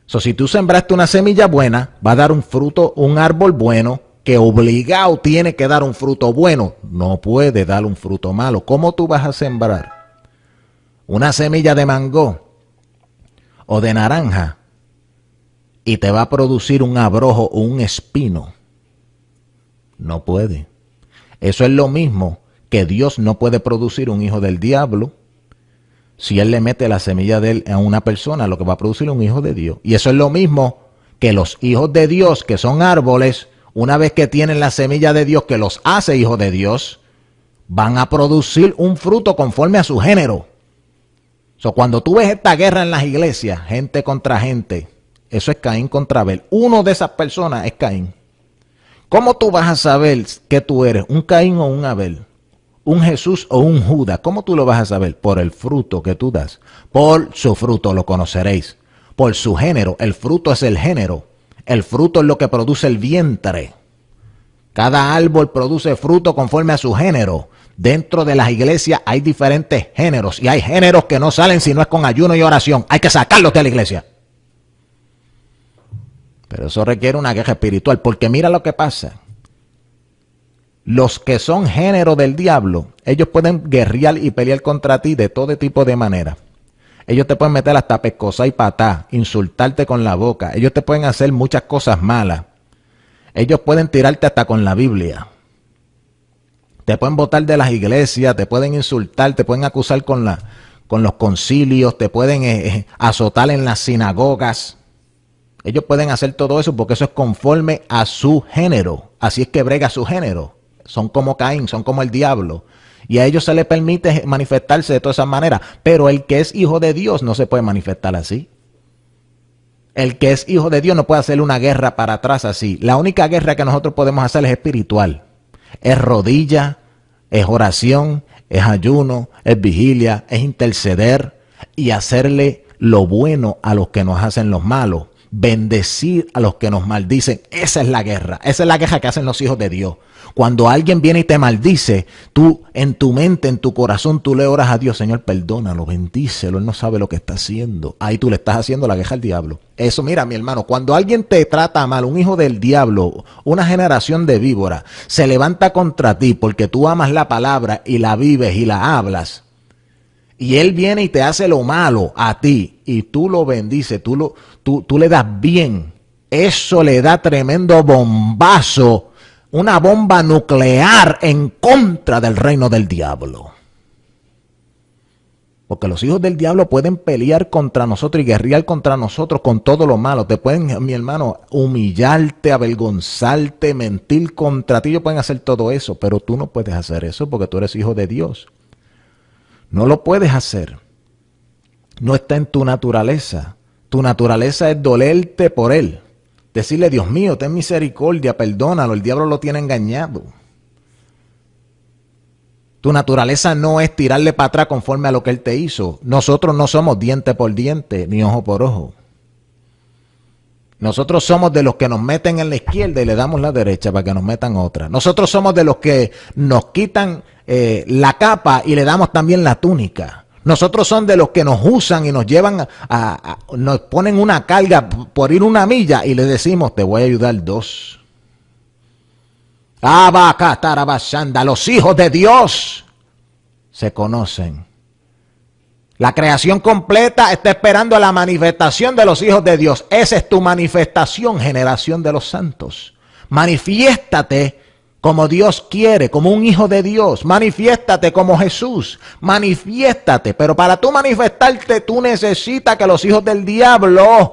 Si tú sembraste una semilla buena, va a dar un fruto, un árbol bueno, que obligado tiene que dar un fruto bueno. No puede dar un fruto malo. ¿Cómo tú vas a sembrar una semilla de mango o de naranja y te va a producir un abrojo o un espino? No puede. Eso es lo mismo que Dios no puede producir un hijo del diablo. Si él le mete la semilla de él a una persona, lo que va a producir es un hijo de Dios. Y eso es lo mismo que los hijos de Dios, que son árboles, una vez que tienen la semilla de Dios que los hace hijos de Dios, van a producir un fruto conforme a su género. Cuando tú ves esta guerra en las iglesias, gente contra gente, eso es Caín contra Abel. Uno de esas personas es Caín. ¿Cómo tú vas a saber que tú eres un Caín o un Abel? ¿Un Jesús o un Judas? ¿Cómo tú lo vas a saber? Por el fruto que tú das. Por su fruto lo conoceréis. Por su género. El fruto es el género. El fruto es lo que produce el vientre. Cada árbol produce fruto conforme a su género. Dentro de las iglesias hay diferentes géneros. Y hay géneros que no salen si no es con ayuno y oración. Hay que sacarlos de la iglesia. Pero eso requiere una guerra espiritual. Porque mira lo que pasa. Los que son género del diablo, ellos pueden guerrear y pelear contra ti de todo tipo de manera. Ellos te pueden meter hasta pescosa y patá, insultarte con la boca. Ellos te pueden hacer muchas cosas malas. Ellos pueden tirarte hasta con la Biblia. Te pueden botar de las iglesias, te pueden insultar, te pueden acusar con los concilios, te pueden azotar en las sinagogas. Ellos pueden hacer todo eso porque eso es conforme a su género. Así es que brega su género. Son como Caín, son como el diablo. Y a ellos se les permite manifestarse de todas esas maneras. Pero el que es hijo de Dios no se puede manifestar así. El que es hijo de Dios no puede hacer una guerra para atrás así. La única guerra que nosotros podemos hacer es espiritual. Es rodilla, es oración, es ayuno, es vigilia, es interceder y hacerle lo bueno a los que nos hacen los malos. Bendecir a los que nos maldicen. Esa es la guerra. Esa es la guerra que hacen los hijos de Dios. Cuando alguien viene y te maldice, tú en tu mente, en tu corazón, tú le oras a Dios: Señor, perdónalo, bendícelo, él no sabe lo que está haciendo. Ahí tú le estás haciendo la guerra al diablo. Eso, mira, mi hermano, cuando alguien te trata mal, un hijo del diablo, una generación de víboras, se levanta contra ti porque tú amas la palabra y la vives y la hablas, y él viene y te hace lo malo a ti, y tú lo bendices, tú le das bien, eso le da tremendo bombazo, una bomba nuclear en contra del reino del diablo. Porque los hijos del diablo pueden pelear contra nosotros y guerrear contra nosotros con todo lo malo. Te pueden, mi hermano, humillarte, avergonzarte, mentir contra ti. Ellos pueden hacer todo eso, pero tú no puedes hacer eso porque tú eres hijo de Dios. No lo puedes hacer. No está en tu naturaleza. Tu naturaleza es dolerte por él. Decirle: Dios mío, ten misericordia, perdónalo, el diablo lo tiene engañado. Tu naturaleza no es tirarle para atrás conforme a lo que Él te hizo. Nosotros no somos diente por diente, ni ojo por ojo. Nosotros somos de los que nos meten en la izquierda y le damos la derecha para que nos metan otra. Nosotros somos de los que nos quitan la capa y le damos también la túnica. Nosotros somos de los que nos usan y nos llevan nos ponen una carga por ir una milla y le decimos, te voy a ayudar 2. Los hijos de Dios se conocen. La creación completa está esperando a la manifestación de los hijos de Dios. Esa es tu manifestación, generación de los santos. Manifiéstate como Dios quiere, como un hijo de Dios. Manifiéstate como Jesús. Manifiéstate. Pero para tú manifestarte, tú necesitas que los hijos del diablo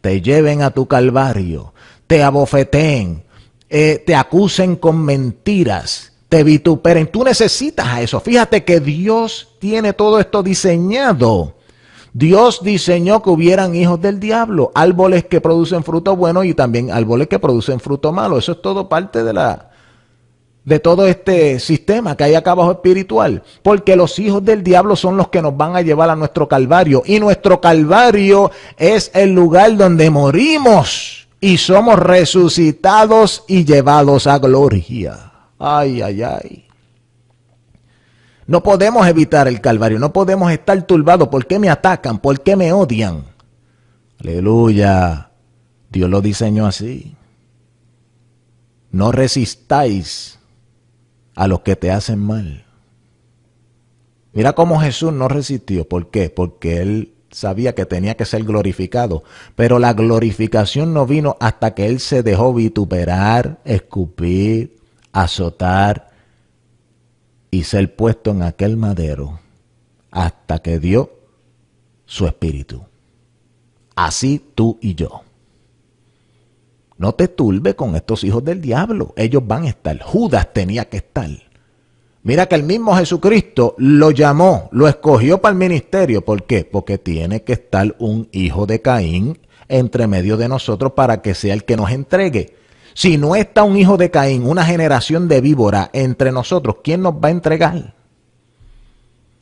te lleven a tu calvario, te abofeteen, te acusen con mentiras, te vituperen. Tú necesitas a eso. Fíjate que Dios tiene todo esto diseñado. Dios diseñó que hubieran hijos del diablo, árboles que producen fruto bueno y también árboles que producen fruto malo. Eso es todo parte de todo este sistema que hay acá abajo espiritual. Porque los hijos del diablo son los que nos van a llevar a nuestro calvario. Y nuestro calvario es el lugar donde morimos y somos resucitados y llevados a gloria. Ay, ay, ay. No podemos evitar el calvario, no podemos estar turbados. ¿Por qué me atacan? ¿Por qué me odian? Aleluya. Dios lo diseñó así. No resistáis a los que te hacen mal. Mira cómo Jesús no resistió. ¿Por qué? Porque Él sabía que tenía que ser glorificado. Pero la glorificación no vino hasta que Él se dejó vituperar, escupir, azotar y ser puesto en aquel madero hasta que dio su espíritu. Así tú y yo. No te turbe con estos hijos del diablo. Ellos van a estar. Judas tenía que estar. Mira que el mismo Jesucristo lo llamó, lo escogió para el ministerio. ¿Por qué? Porque tiene que estar un hijo de Caín entre medio de nosotros para que sea el que nos entregue. Si no está un hijo de Caín, una generación de víbora entre nosotros, ¿quién nos va a entregar?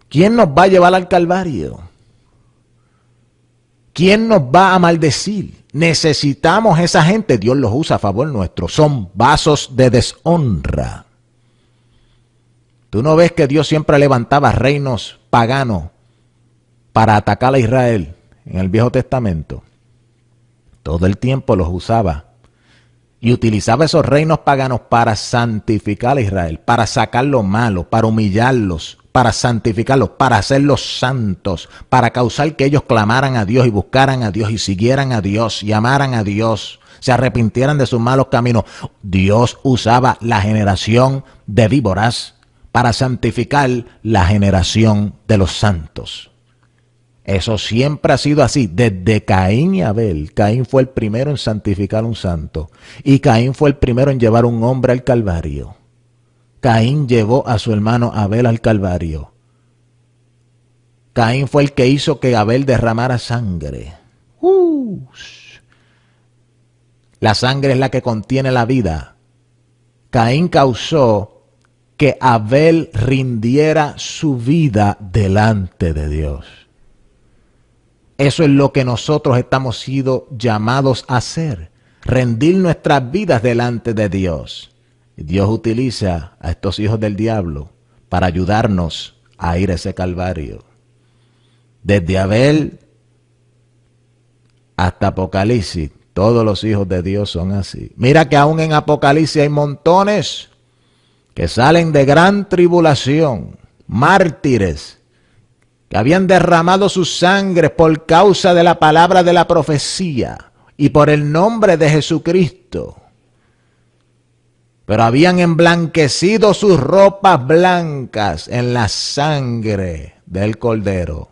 ¿Quién nos va a llevar al Calvario? ¿Quién nos va a maldecir? Necesitamos esa gente. Dios los usa a favor nuestro. Son vasos de deshonra. ¿Tú no ves que Dios siempre levantaba reinos paganos para atacar a Israel en el Viejo Testamento? Todo el tiempo los usaba. Y utilizaba esos reinos paganos para santificar a Israel, para sacar lo malo, para humillarlos, para santificarlos, para hacerlos santos, para causar que ellos clamaran a Dios y buscaran a Dios y siguieran a Dios y amaran a Dios, se arrepintieran de sus malos caminos. Dios usaba la generación de víboras para santificar la generación de los santos. Eso siempre ha sido así, desde Caín y Abel. Caín fue el primero en santificar un santo. Y Caín fue el primero en llevar un hombre al Calvario. Caín llevó a su hermano Abel al Calvario. Caín fue el que hizo que Abel derramara sangre. La sangre es la que contiene la vida. Caín causó que Abel rindiera su vida delante de Dios. Eso es lo que nosotros estamos sido llamados a hacer, rendir nuestras vidas delante de Dios. Dios utiliza a estos hijos del diablo para ayudarnos a ir a ese Calvario. Desde Abel hasta Apocalipsis, todos los hijos de Dios son así. Mira que aún en Apocalipsis hay montones que salen de gran tribulación, mártires, que habían derramado su sangre por causa de la palabra de la profecía y por el nombre de Jesucristo. Pero habían emblanquecido sus ropas blancas en la sangre del Cordero,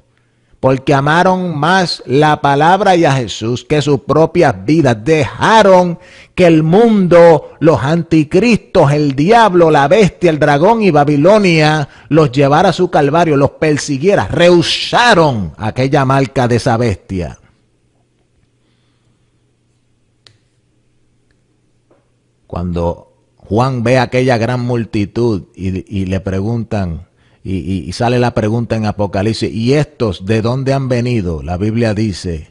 porque amaron más la palabra y a Jesús que sus propias vidas. Dejaron que el mundo, los anticristos, el diablo, la bestia, el dragón y Babilonia los llevara a su calvario, los persiguiera. Rehusaron aquella marca de esa bestia. Cuando Juan ve a aquella gran multitud y le preguntan, y sale la pregunta en Apocalipsis, ¿y estos de dónde han venido? La Biblia dice,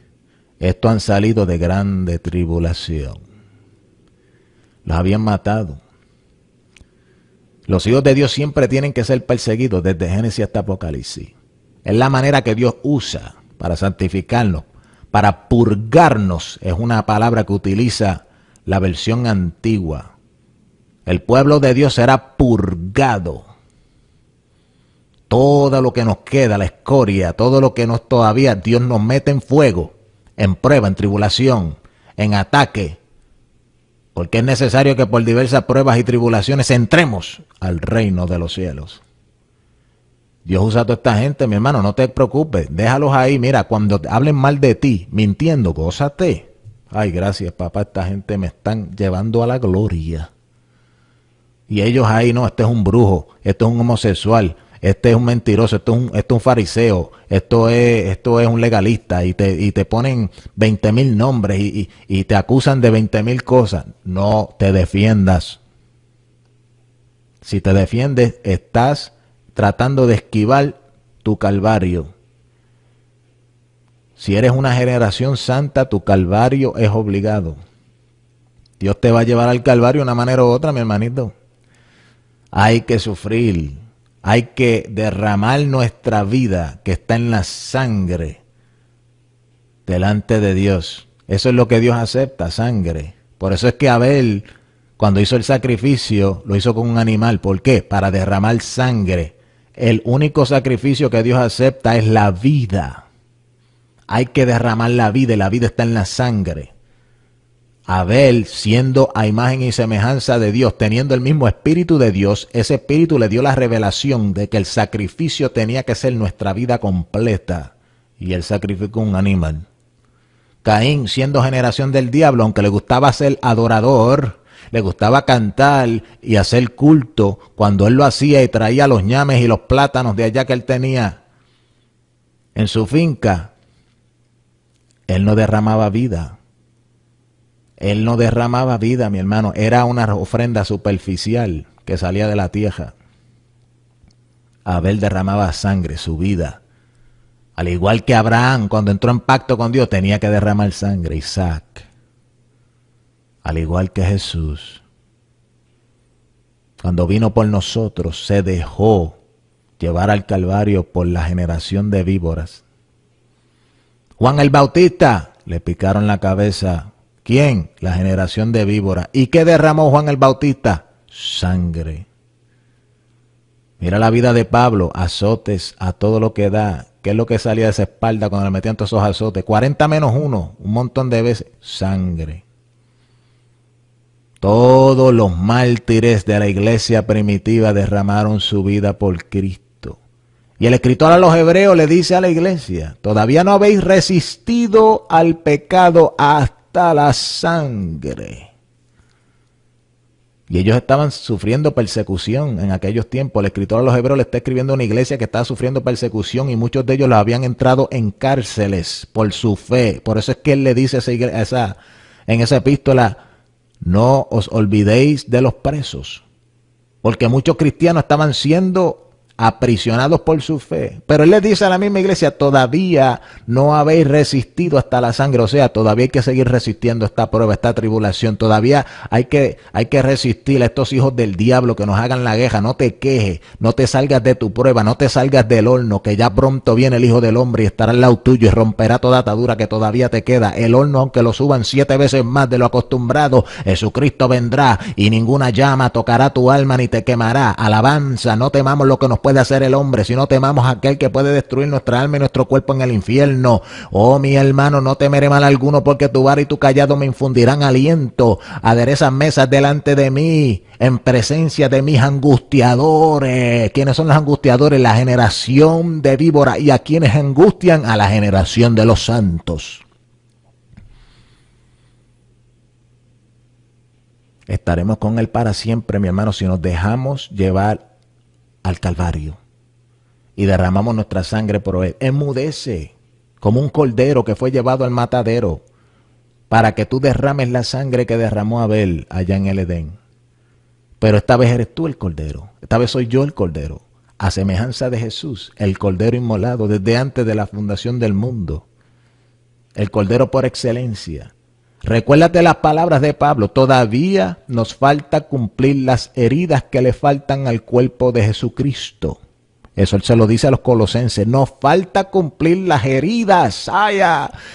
estos han salido de grande tribulación. Los habían matado. Los hijos de Dios siempre tienen que ser perseguidos desde Génesis hasta Apocalipsis. Es la manera que Dios usa para santificarnos, para purgarnos. Es una palabra que utiliza la versión antigua. El pueblo de Dios será purgado. Todo lo que nos queda, la escoria, todo lo que nos todavía, Dios nos mete en fuego, en prueba, en tribulación, en ataque. Porque es necesario que por diversas pruebas y tribulaciones entremos al reino de los cielos. Dios usa a toda esta gente, mi hermano, no te preocupes, déjalos ahí. Mira, cuando hablen mal de ti, mintiendo, gózate. Ay, gracias, papá, esta gente me están llevando a la gloria. Y ellos ahí, no, este es un brujo, este es un homosexual, este es un mentiroso, esto es un fariseo, esto es un legalista, y te ponen 20,000 nombres y te acusan de 20,000 cosas. No te defiendas. Si te defiendes, estás tratando de esquivar tu calvario. Si eres una generación santa, tu calvario es obligado. Dios te va a llevar al calvario de una manera u otra, mi hermanito. Hay que sufrir, hay que derramar nuestra vida que está en la sangre delante de Dios. Eso es lo que Dios acepta, sangre. Por eso es que Abel, cuando hizo el sacrificio, lo hizo con un animal. ¿Por qué? Para derramar sangre. El único sacrificio que Dios acepta es la vida. Hay que derramar la vida y la vida está en la sangre. Abel, siendo a imagen y semejanza de Dios, teniendo el mismo espíritu de Dios, ese espíritu le dio la revelación de que el sacrificio tenía que ser nuestra vida completa. Y él sacrificó un animal. Caín, siendo generación del diablo, aunque le gustaba ser adorador, le gustaba cantar y hacer culto, cuando él lo hacía y traía los ñames y los plátanos de allá que él tenía en su finca, él no derramaba vida. Él no derramaba vida, mi hermano. Era una ofrenda superficial que salía de la tierra. Abel derramaba sangre, su vida. Al igual que Abraham, cuando entró en pacto con Dios, tenía que derramar sangre. Isaac. Al igual que Jesús, cuando vino por nosotros, se dejó llevar al Calvario por la generación de víboras. Juan el Bautista, le picaron la cabeza. ¿Quién? La generación de víboras. ¿Y qué derramó Juan el Bautista? Sangre. Mira la vida de Pablo, azotes a todo lo que da. ¿Qué es lo que salía de esa espalda cuando le metían todos esos azotes? 40 menos 1, un montón de veces. Sangre. Todos los mártires de la iglesia primitiva derramaron su vida por Cristo. Y el escritor a los hebreos le dice a la iglesia, todavía no habéis resistido al pecado hasta la sangre. Y ellos estaban sufriendo persecución en aquellos tiempos. El escritor a los hebreos le está escribiendo a una iglesia que estaba sufriendo persecución y muchos de ellos los habían entrado en cárceles por su fe. Por eso es que él le dice en esa epístola, no os olvidéis de los presos. Porque muchos cristianos estaban siendo aprisionados por su fe. Pero él les dice a la misma iglesia, todavía no habéis resistido hasta la sangre. O sea, todavía hay que seguir resistiendo esta prueba, esta tribulación. Todavía hay que resistir a estos hijos del diablo que nos hagan la guerra. No te quejes, no te salgas de tu prueba, no te salgas del horno, que ya pronto viene el Hijo del Hombre y estará al lado tuyo y romperá toda atadura que todavía te queda. El horno, aunque lo suban 7 veces más de lo acostumbrado, Jesucristo vendrá y ninguna llama tocará tu alma ni te quemará. Alabanza, no temamos lo que nos puede hacer el hombre, sino temamos a aquel que puede destruir nuestra alma y nuestro cuerpo en el infierno. Oh, mi hermano, no temeré mal alguno, porque tu vara y tu callado me infundirán aliento. Aderezas mesas delante de mí, en presencia de mis angustiadores. ¿Quiénes son los angustiadores? La generación de víbora. ¿Y a quienes angustian? A la generación de los santos. Estaremos con Él para siempre, mi hermano, si nos dejamos llevar al Calvario y derramamos nuestra sangre por Él. Enmudece como un cordero que fue llevado al matadero para que tú derrames la sangre que derramó Abel allá en el Edén. Pero esta vez eres tú el cordero, esta vez soy yo el cordero. a semejanza de Jesús, el Cordero inmolado desde antes de la fundación del mundo, el Cordero por excelencia. Recuérdate las palabras de Pablo, todavía nos falta cumplir las heridas que le faltan al cuerpo de Jesucristo. Eso él se lo dice a los colosenses, nos falta cumplir las heridas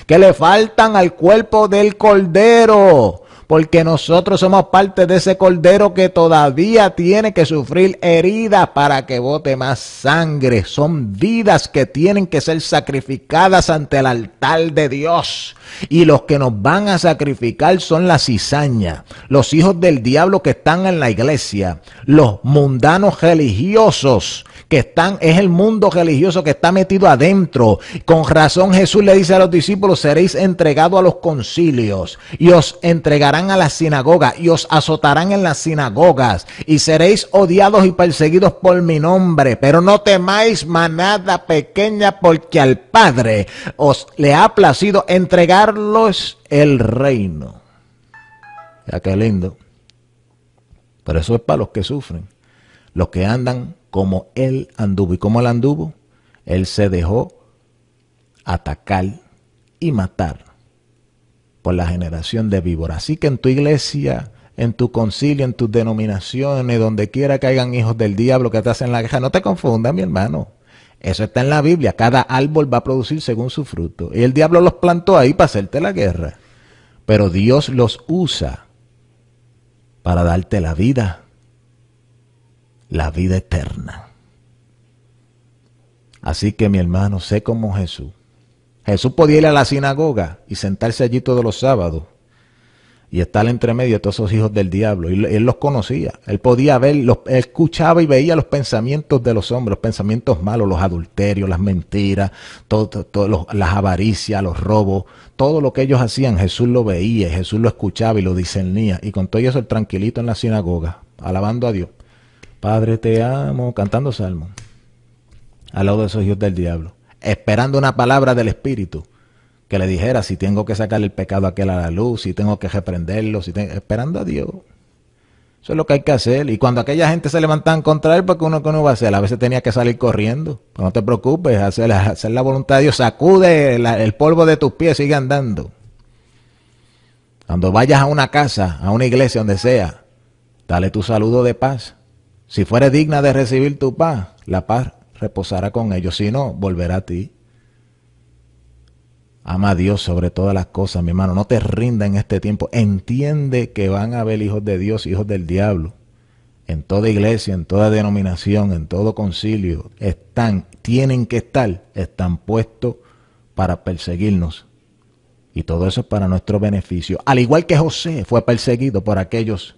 que le faltan al cuerpo del Cordero, porque nosotros somos parte de ese Cordero que todavía tiene que sufrir heridas para que bote más sangre. Son vidas que tienen que ser sacrificadas ante el altar de Dios. Y los que nos van a sacrificar son la cizaña, los hijos del diablo que están en la iglesia, los mundanos religiosos que están, es el mundo religioso que está metido adentro. Con razón Jesús le dice a los discípulos, seréis entregados a los concilios y os entregarán a las sinagogas y os azotarán en las sinagogas y seréis odiados y perseguidos por mi nombre, pero no temáis, manada pequeña, porque al Padre os le ha placido entregarlos el reino. Ya qué lindo. Pero eso es para los que sufren, los que andan como él anduvo. ¿Y cómo él anduvo? Él se dejó atacar y matar por la generación de víboras. Así que en tu iglesia, en tu concilio, en tus denominaciones, donde quiera que hayan hijos del diablo que te hacen la guerra, no te confundas, mi hermano. Eso está en la Biblia. Cada árbol va a producir según su fruto. Y el diablo los plantó ahí para hacerte la guerra. Pero Dios los usa para darte la vida eterna. Así que mi hermano, sé como Jesús. Jesús podía ir a la sinagoga y sentarse allí todos los sábados y estar entre medio de todos esos hijos del diablo. Y él los conocía. Él podía ver, él escuchaba y veía los pensamientos de los hombres, los pensamientos malos, los adulterios, las mentiras, las avaricias, los robos. Todo lo que ellos hacían, Jesús lo veía, Jesús lo escuchaba y lo discernía. Y con todo eso, el tranquilito en la sinagoga, alabando a Dios. Padre, te amo, cantando salmos, al lado de esos hijos del diablo, esperando una palabra del Espíritu que le dijera si tengo que sacar el pecado aquel a la luz, si tengo que reprenderlo, esperando a Dios. Eso es lo que hay que hacer. Y cuando aquella gente se levantaban contra él, porque uno va a hacer, a veces tenía que salir corriendo. Pero no te preocupes, hacer la voluntad de Dios, sacude el polvo de tus pies, sigue andando. Cuando vayas a una casa, a una iglesia, donde sea, dale tu saludo de paz. Si fuere digna de recibir tu paz, la paz reposará con ellos. Si no, volverá a ti. Ama a Dios sobre todas las cosas, mi hermano. No te rindas en este tiempo. Entiende que van a haber hijos de Dios, hijos del diablo. En toda iglesia, en toda denominación, en todo concilio. Tienen que estar, están puestos para perseguirnos. Y todo eso es para nuestro beneficio. Al igual que José fue perseguido por aquellos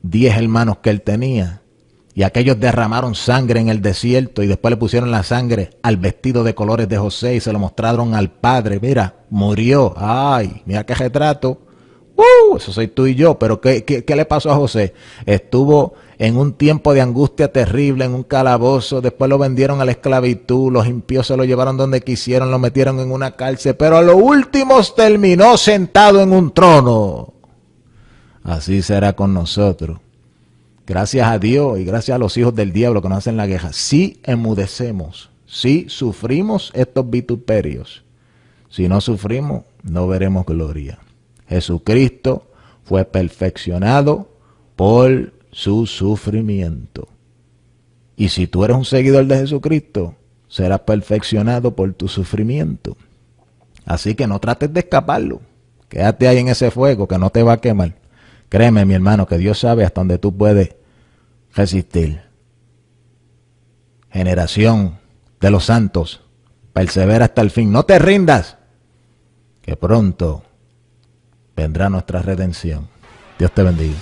10 hermanos que él tenía. Y aquellos derramaron sangre en el desierto y después le pusieron la sangre al vestido de colores de José y se lo mostraron al padre. Mira, murió. Ay, mira qué retrato. Eso soy tú y yo. Pero ¿qué le pasó a José? Estuvo en un tiempo de angustia terrible, en un calabozo. Después lo vendieron a la esclavitud. Los impíos se lo llevaron donde quisieron, lo metieron en una cárcel. Pero a lo último terminó sentado en un trono. Así será con nosotros. Gracias a Dios y gracias a los hijos del diablo que nos hacen la guerra. Si enmudecemos, si sufrimos estos vituperios, si no sufrimos, no veremos gloria. Jesucristo fue perfeccionado por su sufrimiento. Y si tú eres un seguidor de Jesucristo, serás perfeccionado por tu sufrimiento. Así que no trates de escaparlo. Quédate ahí en ese fuego que no te va a quemar. Créeme, mi hermano, que Dios sabe hasta dónde tú puedes resistir. Generación de los santos, persevera hasta el fin. No te rindas, que pronto vendrá nuestra redención. Dios te bendiga.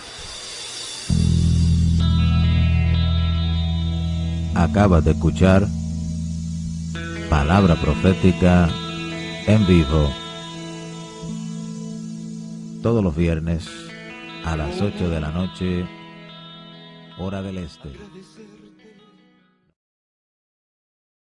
Acabas de escuchar Palabra Profética en vivo. Todos los viernes a las 8 de la noche, hora del este.